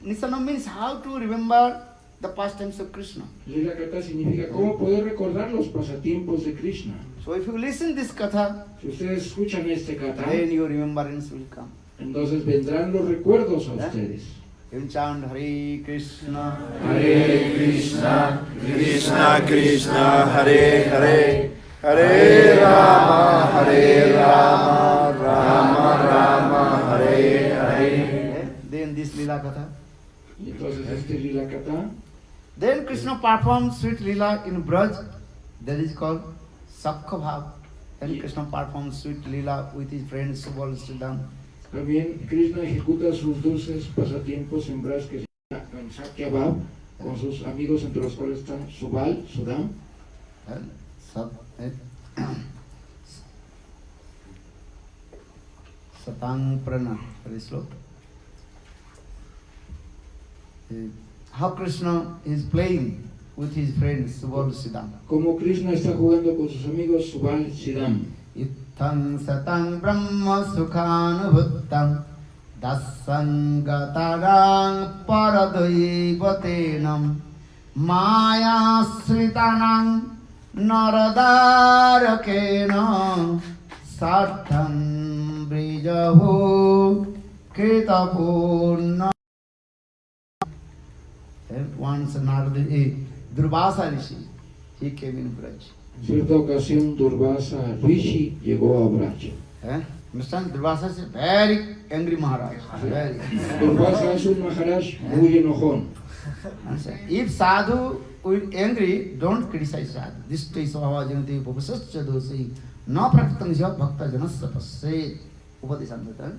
Nisanam means how to remember the pastimes of Krishna. Lila Kata significa cómo poder recordar los pasatiempos de Krishna. So if you listen this Katha, Si ustedes escuchan este kata, then your remembrance will come. entonces vendrán los recuerdos a ustedes. You chant Hare Krishna, Hare Krishna, Krishna Krishna Hare Hare Hare Rama Rama Rama Hare Hare. Then this Lila Katha. Y entonces este Lila Kata, Then Krishna performed sweet Lila in Braj, that is called Sakha Bhav. Then Krishna performed sweet Lila with his friends Subal Siddham. también Krishna ejecuta sus dulces pasatiempos en Braj que se llama en Sakya Bhav, con sus amigos entre los cuales están Subal, Sudam, Satang Prana. Very slow. How Krishna is playing with his friends Subal Siddham. como Krishna está jugando con sus amigos Subal, Siddham. Ittang satang brahma sukhanubhuttam dasangatarang paradaivatenam maya sritanang naradarakena sartham brijahu ketapurna. Once Narada, Durvasa Rishi, he came in Braj. En cierta ocasión Durvasa Rishi llegó a Braj. Understand? Durvasa is a very angry Maharaj. Very. Durvasa es un Maharaj muy enojón. Understand? If sadhu will angry, don't criticize sadhu. This is Bhava Janati Pupasascha Dosi. No prakritam jya bhakta janasya passe. Upadeshanatan.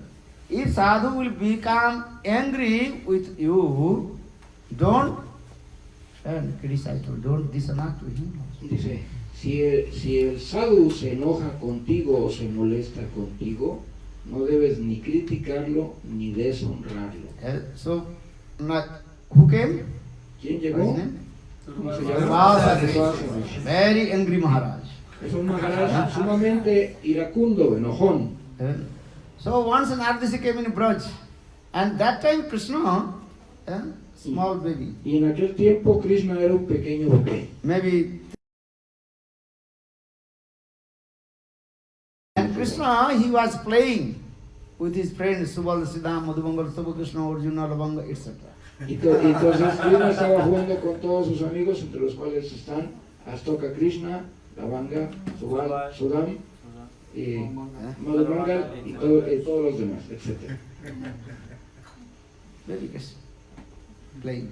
If sadhu will become angry with you, don't criticize him. Don't dishonor to him. Dice, si el sadhu se enoja contigo o se molesta contigo, no debes ni criticarlo ni deshonrarlo. So, who came? ¿Quién What's llegó? his name? ¿Cómo se llama? Durvasa Durvasa Rishi. Rishi. Very angry Maharaj. Es un Maharaj sumamente iracundo, enojón. So once Naradishi came in Braj, and that time Krishna, small baby, Y en aquel tiempo Krishna era un pequeño bebé. maybe. And Krishna, he was playing with his friends Subal, Siddham, Madhubangal, Subha Krishna, Arjuna, Lavanga, etc. Y entonces Krishna estaba jugando con todos sus amigos, entre los cuales están Astoka Krishna, Lavanga, Subal, Sudam, Madhubangal y todos los demás, etc. Very Krishna, playing.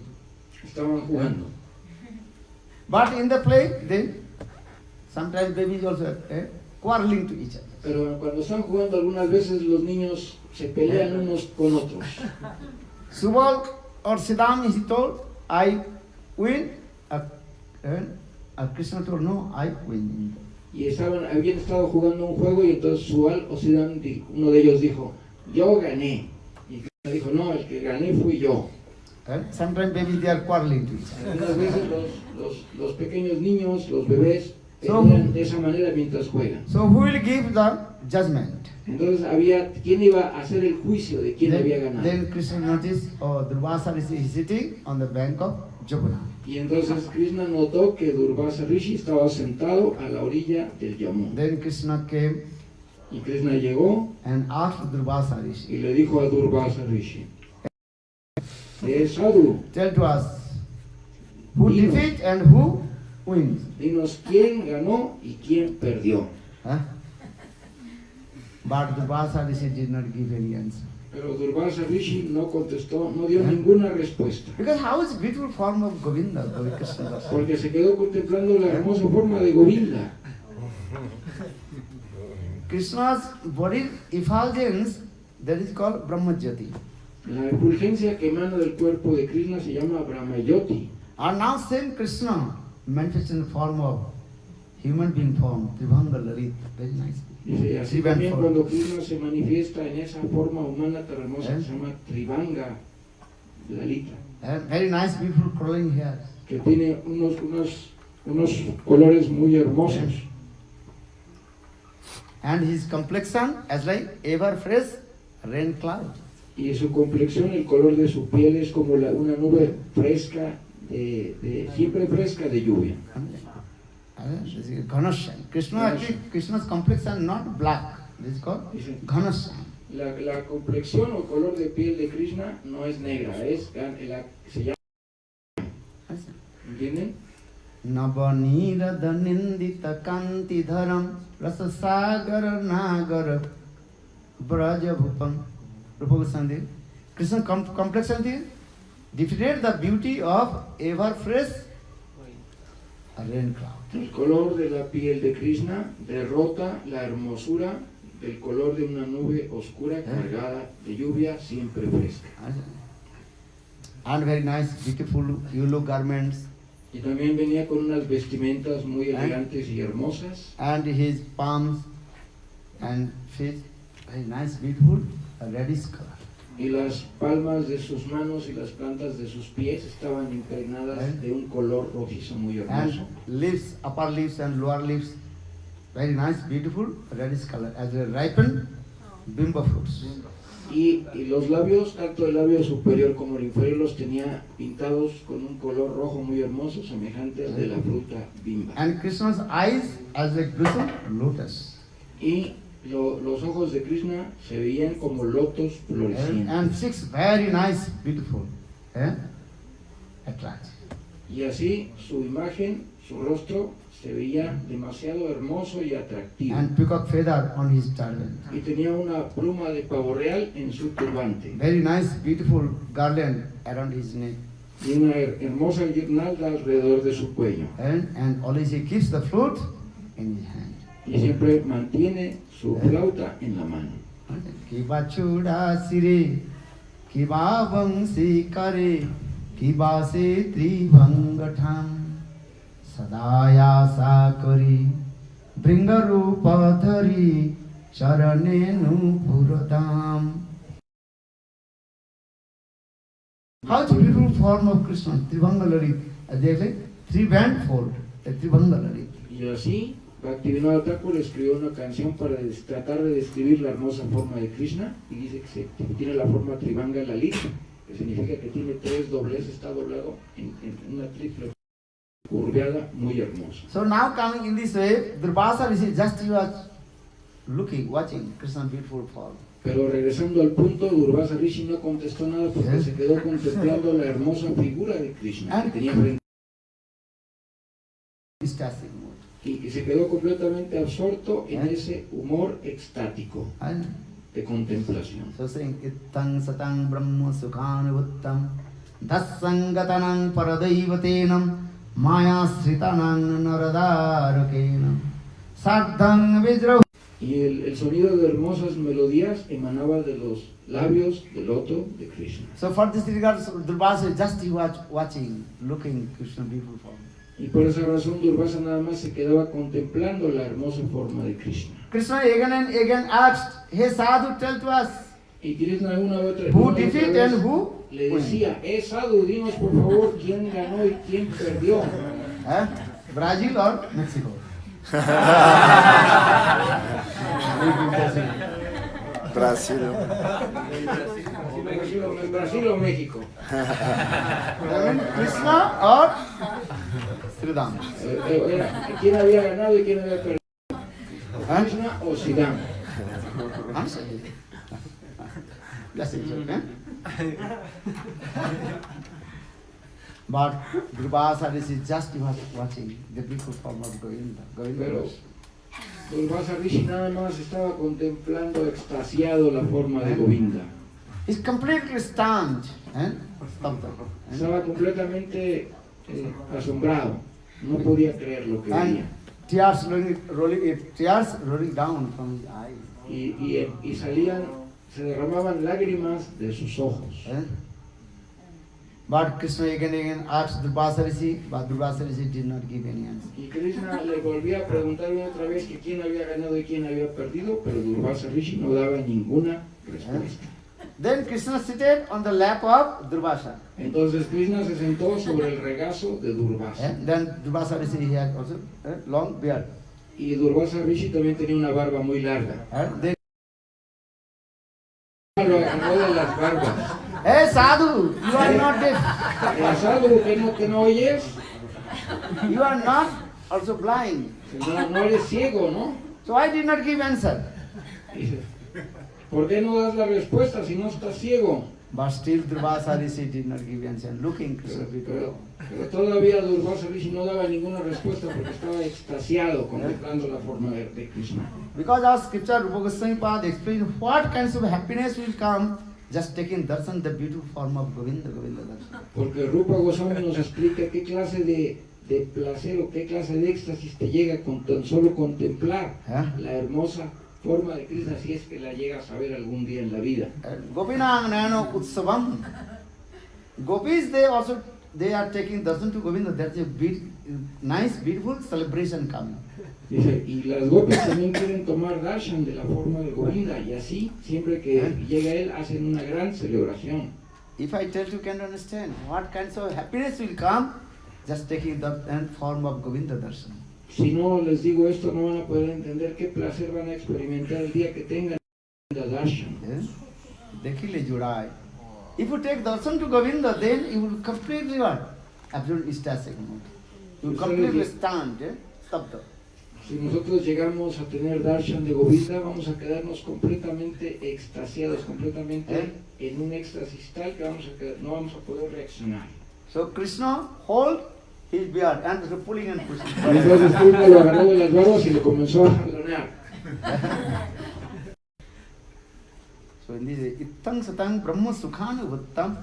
Estaban jugando. But in the play, then, sometimes babies also quarreling to each other. Pero cuando están jugando algunas veces los niños se pelean unos con otros. Subal or Siddham, he told, I win. Krishna told, no, I win. Y habían estado jugando un juego y entonces Subal o Siddham, uno de ellos dijo, yo gané. Y Krishna dijo, no, el que gané fui yo. Sometimes babies, they are quarreling to each other. Algunas veces los pequeños niños, los bebés, pelean de esa manera mientras juegan. So who will give the judgment? Entonces ¿quién iba a hacer el juicio de quién había ganado? Then Krishna noticed, Durvasa Rishi is sitting on the bank of Jamuna. Y entonces Krishna notó que Durvasa Rishi estaba sentado a la orilla del Yamuna. Then Krishna came Y Krishna llegó and asked Durvasa Rishi, y le dijo a Durvasa Rishi, Sadhu, tell to us, who defeat and who wins? dinos quién ganó y quién perdió. Huh? But Durvasa Rishi did not give any answer. Pero Durvasa Rishi no contestó, no dio ninguna respuesta. Because how is beautiful form of Govinda, Govinda Krishna? Porque se quedó contemplando la hermosa forma de Govinda. Krishna's body effulgence, that is called Brahmajyoti. La effulgencia que emana del cuerpo de Krishna se llama Brahmayoti. And now same Krishna manifests in the form of human being form, Tribhanga Lalit, very nice. Dice, así también cuando Krishna se manifiesta en esa forma humana tan hermosa que se llama Tribhanga Lalita, Very nice, beautiful curling hair. que tiene unos colores muy hermosos. And his complexion as like ever fresh rain cloud. Y su complexión, el color de su piel es como una nube fresca, siempre fresca de lluvia. This is Ghanashyam. Krishna actually, Krishna's complexion not black. This is called Ghanashyam. La complexión o color de piel de Krishna no es negra, se llama. ¿Entienden? Navanirada nindita kanti dharam rasa sagar nagar braja bhupam. Rupa Goswami. Krishna's complexion defeated the beauty of ever fresh rain cloud. El color de la piel de Krishna derrota la hermosura del color de una nube oscura cargada de lluvia siempre fresca. And very nice, beautiful yellow garments. Y también venía con unas vestimentas muy elegantes y hermosas. And his palms and feet, very nice, beautiful, reddish color. Y las palmas de sus manos y las plantas de sus pies estaban impregnadas de un color rojizo muy hermoso. And lips, upper lips and lower lips, very nice, beautiful, reddish color, as a ripened bimba fruits. Y los labios, tanto el labio superior como el inferior, los tenía pintados con un color rojo muy hermoso, semejante al de la fruta bimba. And Krishna's eyes as a blossom lotus. Y los ojos de Krishna se veían como lotos florecientes. And six very nice, beautiful, attractive. Y así su imagen, Su rostro se veía demasiado hermoso y atractivo. and peacock feather on his turban. Y tenía una pluma de pavo real en su turbante. Very nice, beautiful garland around his neck. Y una hermosa guirnalda alrededor de su cuello. And always he keeps the flute in his hand. Y siempre mantiene su flauta en la mano. Kiba chuda sire, kiba vangsi kare, kiba se tribhangatham, sadaya sakari, bringa rupa dhari, charane nupuradam. How beautiful form of Krishna, Tribhangalari. They like three-band fold, the Tribhangalari. Y así, Bhaktivinoda Thakur escribió una canción para tratar de describir la hermosa forma de Krishna y dice que tiene la forma Tribhanga Lalit, que significa que tiene 3 dobleces, está doblado en una triple curveada muy hermosa. So now coming in this way, Durvasa Rishi just he was looking, watching Krishna's beautiful form. Pero regresando al punto, Durvasa Rishi no contestó nada porque se quedó contemplando la hermosa figura de Krishna que tenía frente Ecstatic mood. y que se quedó completamente absorto en ese humor extático And de contemplación. so saying, Ittang satang brahma sukhanuvuttam, dassangatanang paradaivatenam, maya sritanang naradarakenam, saddhang vijrahu. Y el sonido de hermosas melodías emanaba de los labios del loto de Krishna. So for this regard, Durvasa just he was watching, looking Krishna's beautiful form. Y por esa razón Durvasa nada más se quedaba contemplando la hermosa forma de Krishna. Krishna again and again asked, Hey Sadhu, tell to us, Y Krishna una vez who defeated and who le won? decía, Sadhu, dinos por favor quién ganó y quién perdió. Brazil or Mexico? Brasil. Brasil o México. Krishna or Sri Ram? ¿Quién había ganado y quién había perdido? Krishna o Siddham. Answer. Just answer, But Durvasa Rishi just was watching the beautiful form of Govinda. Pero Durvasa Rishi nada más estaba contemplando extasiado la forma de Govinda. He's completely stunned. Estaba completamente asombrado. No podía creer lo que veía. And tears rolling down from his eyes. Y se derramaban lágrimas de sus ojos. But Krishna again asked Durvasa Rishi, but Durvasa Rishi did not give any answer. Y Krishna le volvía a preguntar una otra vez que quién había ganado y quién había perdido, pero Durvasa Rishi no daba ninguna respuesta. Then Krishna seated on the lap of Durvasa. Entonces Krishna se sentó sobre el regazo de Durvasa. Then Durvasa Rishi he had also long beard. Y Durvasa Rishi también tenía una barba muy larga. Then, Lo agarró de las barbas. Hey Sadhu, you are not deaf. Sadhu, que no oyes? You are not also blind. No eres ciego, ¿no? So I did not give answer. Dice, ¿por qué no das la respuesta si no estás ciego? But still Durvasa Rishi did not give answer. Looking Krishna beautiful. Pero todavía Durvasa Rishi no daba ninguna respuesta porque estaba extasiado contemplando la forma de Krishna. Because our scripture Rupa Goswami Pad explains what kinds of happiness will come just taking darshan, the beautiful form of Govinda darshan. Porque Rupa Goswami nos explica qué clase de placer o qué clase de éxtasis te llega con tan solo contemplar la hermosa forma de Krishna si es que la llegas a ver algún día en la vida. Gopinang Nayano Utsavam. Gopis, they are taking darshan to Govinda. That's a nice, beautiful celebration coming. Dice, y las gopis también quieren tomar darshan de la forma de Govinda y así, siempre que llega él, hacen una gran celebración. If I tell you, can you understand what kinds of happiness will come just taking the form of Govinda darshan? Si no les digo esto, no van a poder entender qué placer van a experimentar el día que tengan Govinda darshan. Dekhile Judai. If you take darshan to Govinda, then you will completely what? Absolute ecstatic mood. You will completely stand, stabda. Si nosotros llegamos a tener darshan de Govinda, vamos a quedarnos completamente extasiados, completamente en un éxtasis tal que no vamos a poder reaccionar. So Krishna hold his beard and pulling and pushing. Entonces Krishna lo agarró de las barbas y le comenzó a jalonear. So in this ittang satang brahma sukhanu vuttam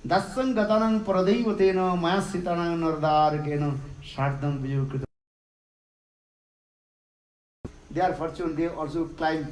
dassang gatanang paradaivatena mayasitanang nardarkena shardam vijukritam. Their fortune, they also climb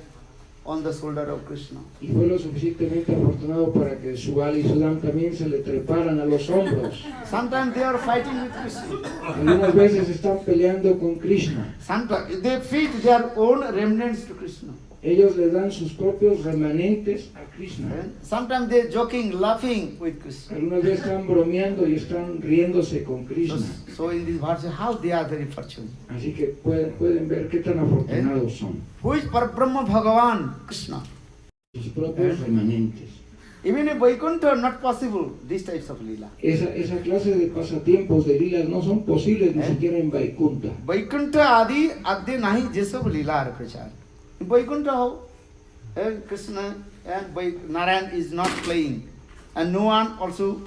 on the shoulder of Krishna. Y fue lo suficientemente afortunado para que Subal y Sudam también se le treparan a los hombros. Sometimes they are fighting with Krishna. Algunas veces están peleando con Krishna. Sometimes they feed their own remnants to Krishna. Ellos le dan sus propios remanentes a Krishna. Sometimes they are joking, laughing with Krishna. Algunas veces están bromeando y están riéndose con Krishna. So in this verse, how they are very fortunate. Así que pueden ver qué tan afortunados son. Who is Parabrahma Bhagavan? Krishna. Sus propios remanentes. Even in Vaikuntha, not possible, these types of lila. Esa clase de pasatiempos de lilas no son posibles ni siquiera en Vaikuntha. Vaikuntha adi adde nahi jesab lila ar prachar. In Vaikuntha, how Krishna and Narayan is not playing, and no one also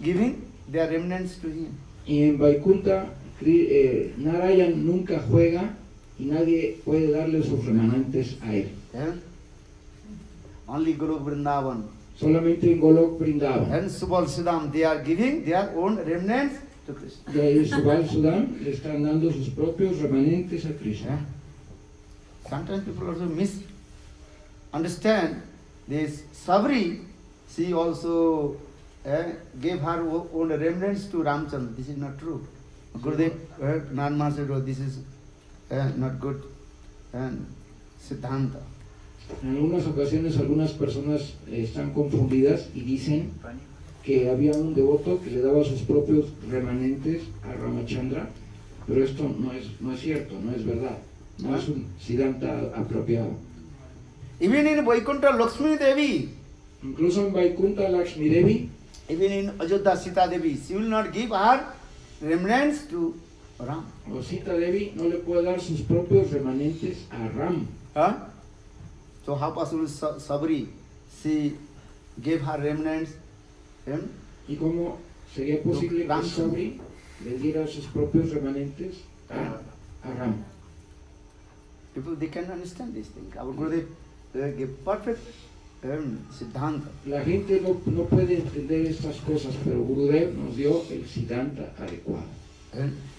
giving their remnants to him. Y en Vaikuntha, Narayan nunca juega y nadie puede darle sus remanentes a él. Only Guru Vrindavan Solamente en Golok Vrindavan. and Subal Sudam, they are giving their own remnants to Krishna. De ahí Subal Sudam le están dando sus propios remanentes a Krishna. Sometimes people also misunderstand this. Sabri, she also gave her own remnants to Ramchandra. This is not true. Gurudev Narma said, oh, this is not good and Siddhanta. En algunas ocasiones algunas personas están confundidas y dicen que había un devoto que le daba sus propios remanentes a Ramachandra, pero esto no es cierto, no es verdad, no es un siddhanta apropiado. Even in Vaikuntha Lakshmi Devi, Incluso en Vaikuntha Lakshmi Devi, even in Ajodha Sita Devi, she will not give her remnants to Ram. o Sita Devi no le puede dar sus propios remanentes a Ram. So how possible Sabri, she gave her remnants ¿Y cómo sería posible que Ram. Sabri le diera sus propios remanentes a Ram? People, they can understand this thing. Our Gurudev gave perfect Siddhanta. La gente no puede entender estas cosas, pero Gurudev nos dio el siddhanta adecuado.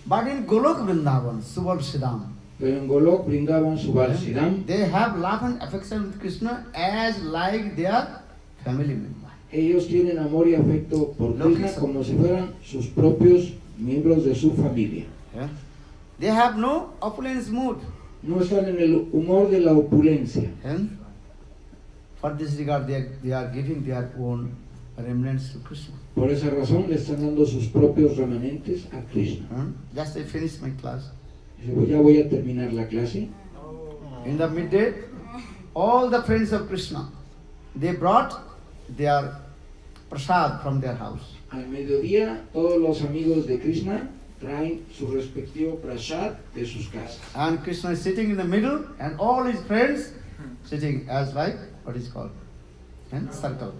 But in Golok Vrindavan, Subal Siddham, Pero en Golok Vrindavan Subal Siddham, they have love and affection with Krishna as like their family member. ellos tienen amor y afecto por Krishna como si fueran sus propios miembros de su familia. They have no opulence mood. No están en el humor de la opulencia. For this regard, they are giving their own remnants to Krishna. Por esa razón le están dando sus propios remanentes a Krishna. Just I finished my class. Dice, "Pues ya voy a terminar la clase." In the midday, all the friends of Krishna, they brought their prasad from their house. Al mediodía, todos los amigos de Krishna traen su respectivo prasad de sus casas. And Krishna is sitting in the middle, and all his friends sitting as like, what is called? Circle.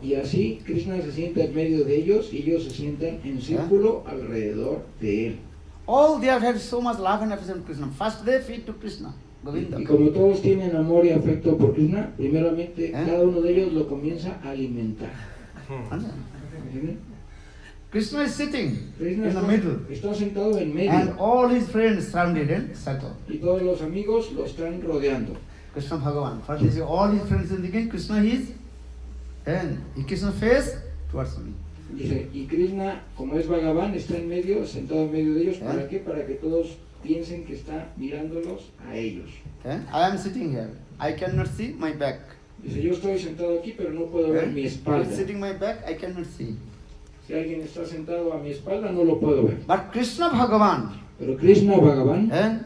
Y así Krishna se sienta en medio de ellos y ellos se sientan en círculo alrededor de él. All they have had so much love and affection for Krishna. First they feed to Krishna, Govinda. Y como todos tienen amor y afecto por Krishna, primeramente cada uno de ellos lo comienza a alimentar. ¿Entienden? Krishna is sitting Krishna in the middle, está sentado en medio and all his friends surrounded and circle. y todos los amigos lo están rodeando. Krishna Bhagavan. First they say all his friends in the game, Krishna is, and Krishna face towards me. Dice, y Krishna, como es Bhagavan, está en medio, sentado en medio de ellos. ¿Para qué? Para que todos piensen que está mirándolos a ellos. I am sitting here. I cannot see my back. Dice, yo estoy sentado aquí, pero no puedo ver mi espalda. Sitting my back, I cannot see. Si alguien está sentado a mi espalda, no lo puedo ver. But Krishna Bhagavan, Pero Krishna Bhagavan,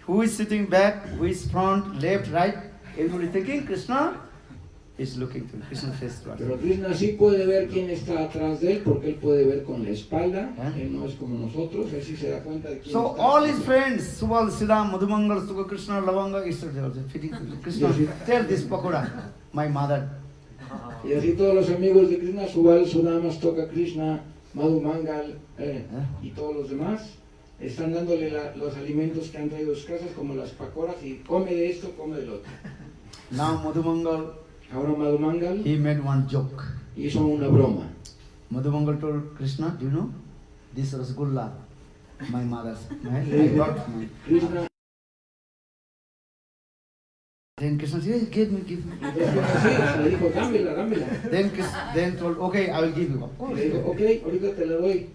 who is sitting back, who is front, left, right, everybody thinking Krishna is looking to Krishna face towards pero me. Krishna sí puede ver quién está atrás de él, porque él puede ver con la espalda. Él no es como nosotros, él sí se da cuenta de quién So está all atrás. his friends, Subal, Siddham, Madhumangal, Sukha, Krishna, Lavanga, they are fitting to Krishna. Tell this pakoda, my mother. Y así todos los amigos de Krishna, Subal, Sudama, Stoka, Krishna, Madhu Mangal y todos los demás están dándole los alimentos que han traído a sus casas, como las pakoras, y come de esto, come del otro. Now Madhumangal, Ahora Madhu Mangal he made one joke. hizo una broma. Madhumangal told Krishna, do you know, this rasgulla, my mother's, I brought my. Krishna, Then Krishna said, "Hey, give me. entonces Krishna le dijo, dámela. Then told, okay, I will give you. Of Y course. le dijo, ok, ahorita te la doy.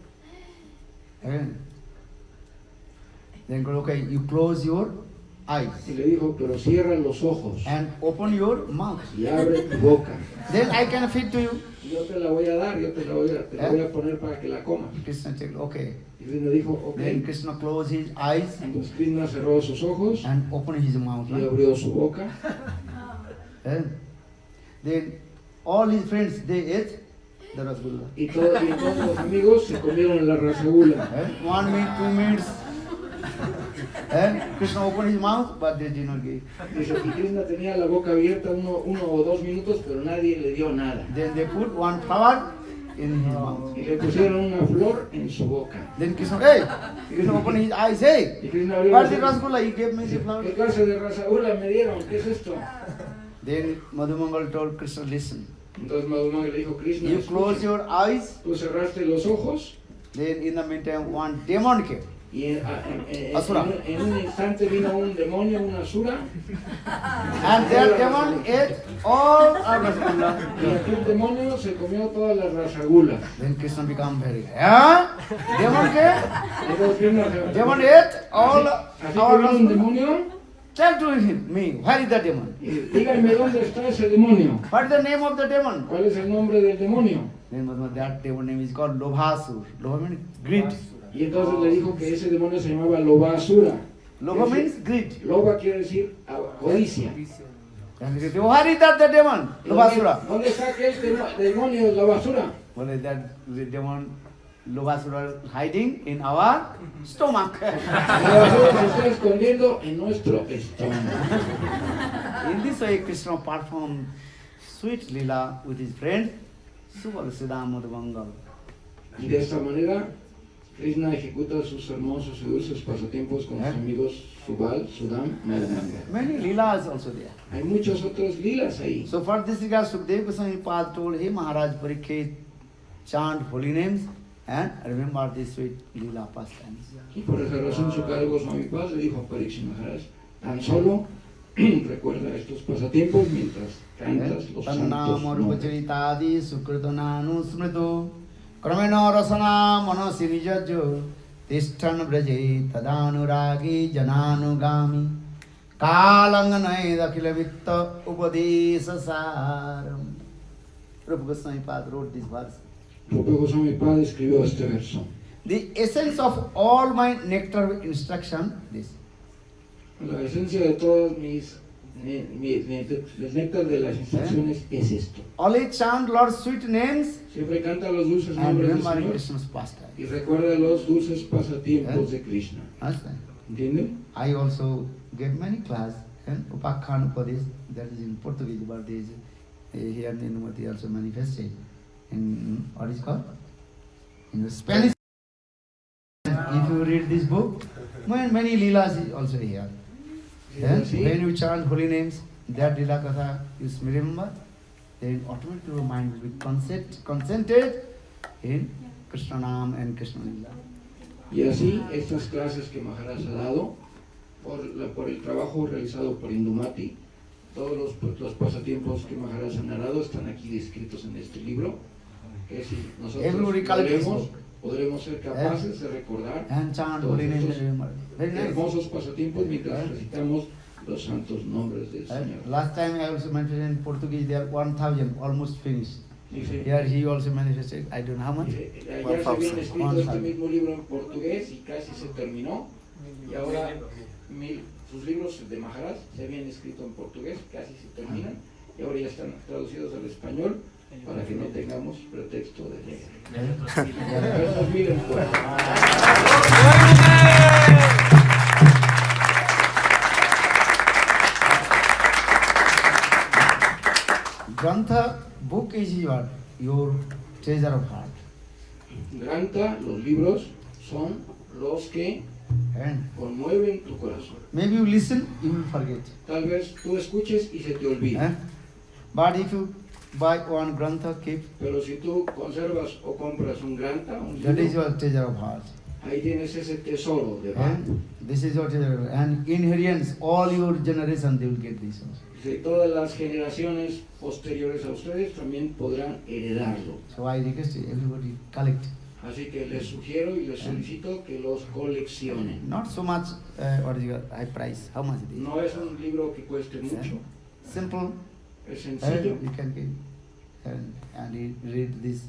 Then told, okay, you close your eyes Y le dijo, pero cierra los ojos and open your mouth. y abre tu boca. Then I can feed to you. Y yo te la voy a dar, te la voy a poner para que la comas. Krishna said, okay. Y Krishna dijo, ok. Then Krishna closed his eyes Entonces Krishna cerró sus ojos and opened his mouth. y abrió su boca. Then all his friends, they ate the rasgulla. Y todos los amigos se comieron la rasagula. 1 minute, 2 minutes. Krishna opened his mouth, but they did not give. Dice, y Krishna tenía la boca abierta uno o 2 minutos, pero nadie le dio nada. Then they put one flower in his mouth. Y le pusieron una flor en su boca. Then Krishna, hey! Krishna opened his eyes, hey! Y Krishna abrió What's the los ojos. rasgulla? He gave me the ¿Qué flower. clase de rasagula me dieron? ¿Qué es esto? Then Madhumangal told Krishna, listen. Entonces Madhumangal le dijo, Krishna, You close your eyes, tú cerraste los ojos then in the meantime one demon came. y Asura. en un instante vino un demonio, una asura, And that demon ate all our rasgulla. y aquel demonio se comió todas las rasagulas. Then Krishna became very, Demon came? Entonces Krishna, Demon ate all así que our vino un rasgulla. demonio, Tell to me, where is the demon? y díganme dónde está ese demonio. What is the name of the demon? ¿Cuál es el nombre del demonio? Then that demon name is called Lobhasur. Lobha means greed. Y entonces le dijo que ese demonio se llamaba Lobasura. Lobha means greed. Loba quiere decir codicia. And he said, where is that the demon? Lobhasura. ¿Dónde está aquel demonio de la basura? Well, is that the demon Lobhasura hiding in our stomach? La basura se está escondiendo en nuestro estómago. In this way, Krishna performed sweet lila with his friend Subal Madhumangal. Y de esta manera, Krishna ejecuta sus hermosos y dulces pasatiempos con sus amigos Subal, Sudam, Madhumangal. Many lilas also there. Hay muchos otros lilas ahí. So for this regard, Sukadeva Goswami Pad told, hey Maharaj Parikshit, chant holy names and remember these sweet lila pastimes. Y por esa razón Sukadeva Goswami Pad le dijo a Parikshit Maharaj, tan solo recuerda estos pasatiempos mientras cantas los santos Tannama nombres. Rupacharitadi Sukritananu Smritu Kramena Rasana Manasi Nijajyo Tishtan Braje Tadanuragi Jananugami Kalanganai Dakila Vitta Upadesa Saram. Rupa Goswami Pad wrote this verse. Rupa Goswami Pad escribió este verso. The essence of all my nectar instruction, this. La esencia de todos el néctar de las instrucciones es esto. Only chant Lord's sweet names Siempre canta los dulces and nombres del remember Señor Krishna's pastime. y recuerda los dulces pasatiempos de Krishna. Understand? ¿Entienden? I also gave many class and Upakhan Upadis, that is in Portuguese, but there is here in Numati also manifested in what is called? In the Spanish. If you read this book, many leelas is also here. Then when you chant holy names, that lila katha you remember, then automatically your mind will be concentrated in Krishna Nam and Krishna Lila. Y así, estas clases que Maharaj ha dado, por el trabajo realizado por Indumati, todos los pasatiempos que Maharaj ha narrado están aquí descritos en este libro, que si nosotros podremos ser capaces de recordar And chant todos holy names and estos remember. Very nice. hermosos pasatiempos mientras recitamos los santos nombres del Señor. Last time I also manifested in Portuguese, there are 1,000 almost finished. Dice, Here he also manifested, I don't know how much. ayer se habían escrito este mismo libro en portugués y casi se terminó, y ahora sus libros de Maharaj se habían escrito en portugués, casi se terminan, y ahora ya están traducidos al español para que no tengamos pretexto de leer. Versos 1000 en fuera. Grantha book is your treasure of heart. Granta, los libros, son los que And conmueven tu corazón. maybe you listen, you will forget. Tal vez tú escuches y se te olvide. Eh? But if you buy one grantha, keep, Pero si tú conservas o compras un granta, un that is libro, your treasure of heart. ahí tienes ese tesoro de paz. And this is your treasure. And inheritance, all your generation, they will get this also. Dice, todas las generaciones posteriores a ustedes también podrán heredarlo. So I request everybody collect. Así que les sugiero y les solicito que los coleccionen. Not so much, what is your high price, how much it is. No es un libro que cueste mucho, Simple, es sencillo. you can get and you read this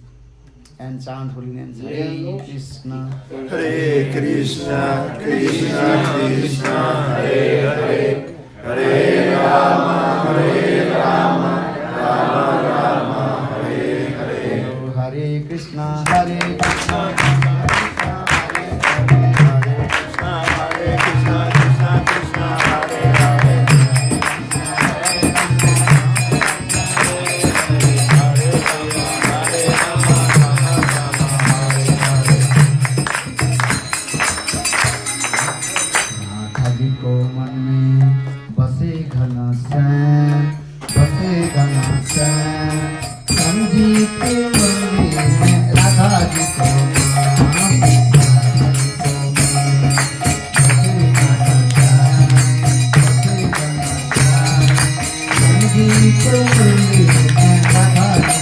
and chant holy names. Hare Léanlos. Krishna, Hare Krishna, Krishna Krishna, Hare Hare, Hare Rama, Hare Rama, Rama Rama, Hare Hare. Hare Krishna, Hare Krishna, Hare Krishna, Krishna Krishna, Hare Hare. Nathji को मन में बसे घना श्याम, बसे घना श्याम, संगीत मंदिर में राधा जी को संगीत मंदिर में राधा ji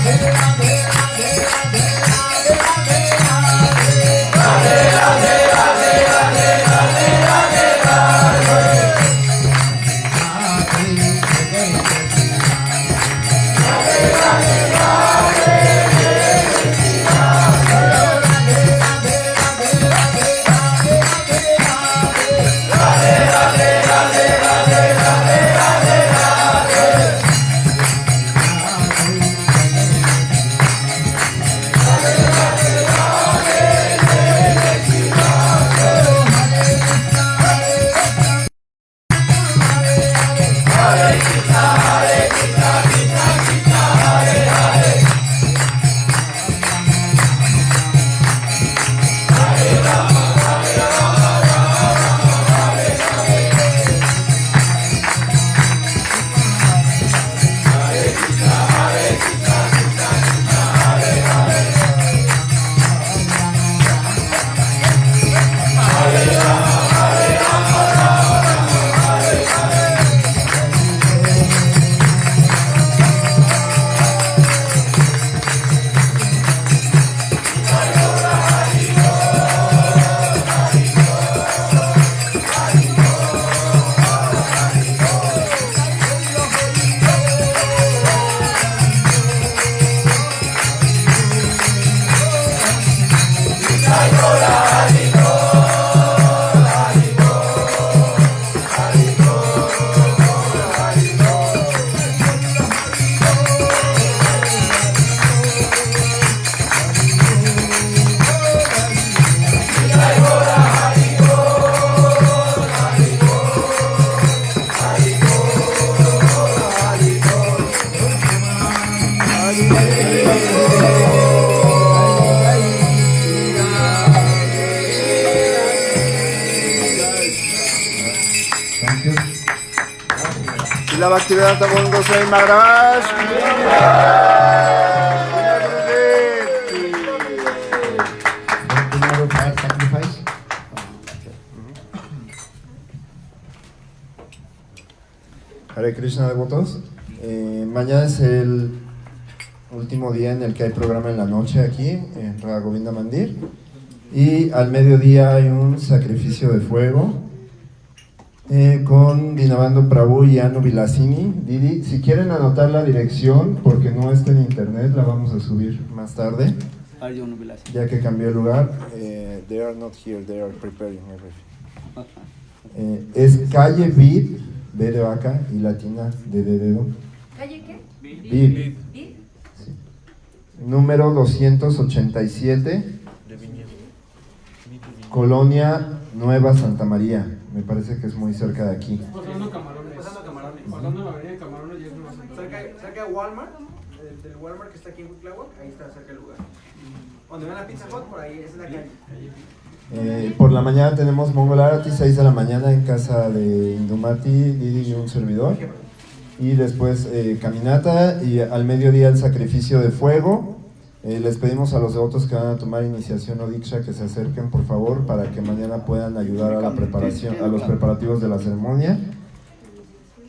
Hare Thank you. Srila Bhaktivedanta Goswami Maharaj ki Tomorrow fire sacrifice. Hare Krishna, devotos. Mañana es el último día en el que hay programa en la noche aquí en Radha Govinda Mandir. Y al mediodía hay un sacrificio de fuego con Dinabando Prabhu y Anu Vilasini. Didi, si quieren anotar la dirección, porque no está en internet, la vamos a subir más tarde, ya que cambió el lugar. They are not here, they are preparing everything. Es calle Vid, B de vaca y latina de dedo. ¿Calle qué? Vid, ¿Vid? número 287, Colonia Nueva Santa María. Me parece que es muy cerca de aquí. Pasando Camarones. Pasando la avenida de Camarones y es Nueva Santa María. Cerca de Walmart, del Walmart que está aquí en Huitláhuac, ahí está cerca del lugar. Cuando ven la Pizza Hut, por ahí, esa es la calle. Por la mañana tenemos Mongol Arati, 6 de la mañana en casa de Indumati, Didi y un servidor. Y después caminata y al mediodía el sacrificio de fuego. Les pedimos a los devotos que van a tomar iniciación o diksha que se acerquen por favor para que mañana puedan ayudar a la preparación, a los preparativos de la ceremonia.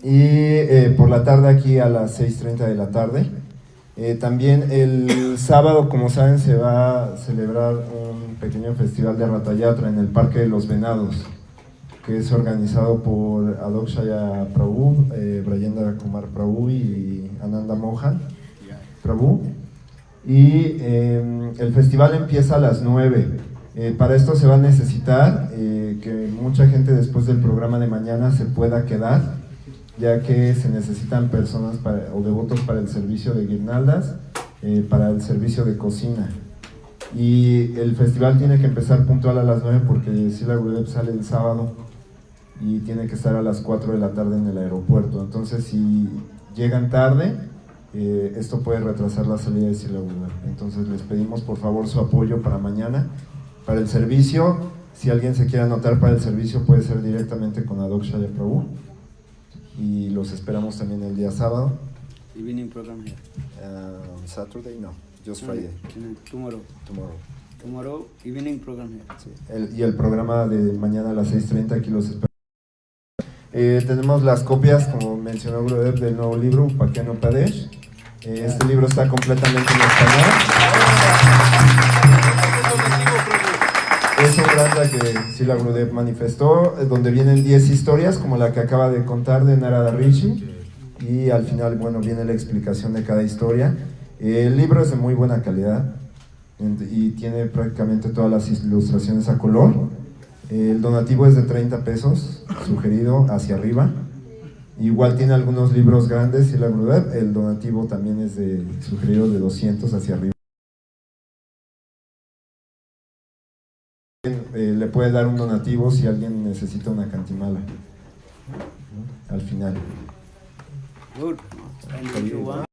Y por la tarde aquí a las 6:30 de la tarde. También el sábado, como saben, se va a celebrar un pequeño festival de Ratha Yatra en el Parque de los Venados, que es organizado por Adokshaya Prabhu, Brayendra Kumar Prabhu y Ananda Mohan Prabhu. Y el festival empieza a las 9. Para esto se va a necesitar que mucha gente después del programa de mañana se pueda quedar, ya que se necesitan personas o devotos para el servicio de guirnaldas, para el servicio de cocina. Y el festival tiene que empezar puntual a las 9 porque Srila Gurudev sale el sábado y tiene que estar a las 4 de la tarde en el aeropuerto. Entonces si llegan tarde, esto puede retrasar la salida de Srila Gurudev. Entonces les pedimos por favor su apoyo para mañana. Para el servicio, si alguien se quiere anotar para el servicio puede ser directamente con Adokshaya Prabhu. Y los esperamos también el día sábado. Evening program here. Saturday, no, just Friday. Tomorrow. Tomorrow evening program here. Sí, y el programa de mañana a las 6:30 aquí los esperamos. Tenemos las copias, como mencionó Gurudev, del nuevo libro, Upakhyan Upadesh. Este libro está completamente en español. Es un granta que Srila Gurudev manifestó, donde vienen 10 historias, como la que acaba de contar de Narada Rishi, y al final, bueno, viene la explicación de cada historia. El libro es de muy buena calidad y tiene prácticamente todas las ilustraciones a color. El donativo es de 30 pesos, sugerido hacia arriba. Igual tiene algunos libros grandes, Srila Gurudev, el donativo también es sugerido de 200 hacia arriba. Le puede dar un donativo si alguien necesita una cantimala al final. Good. And if you want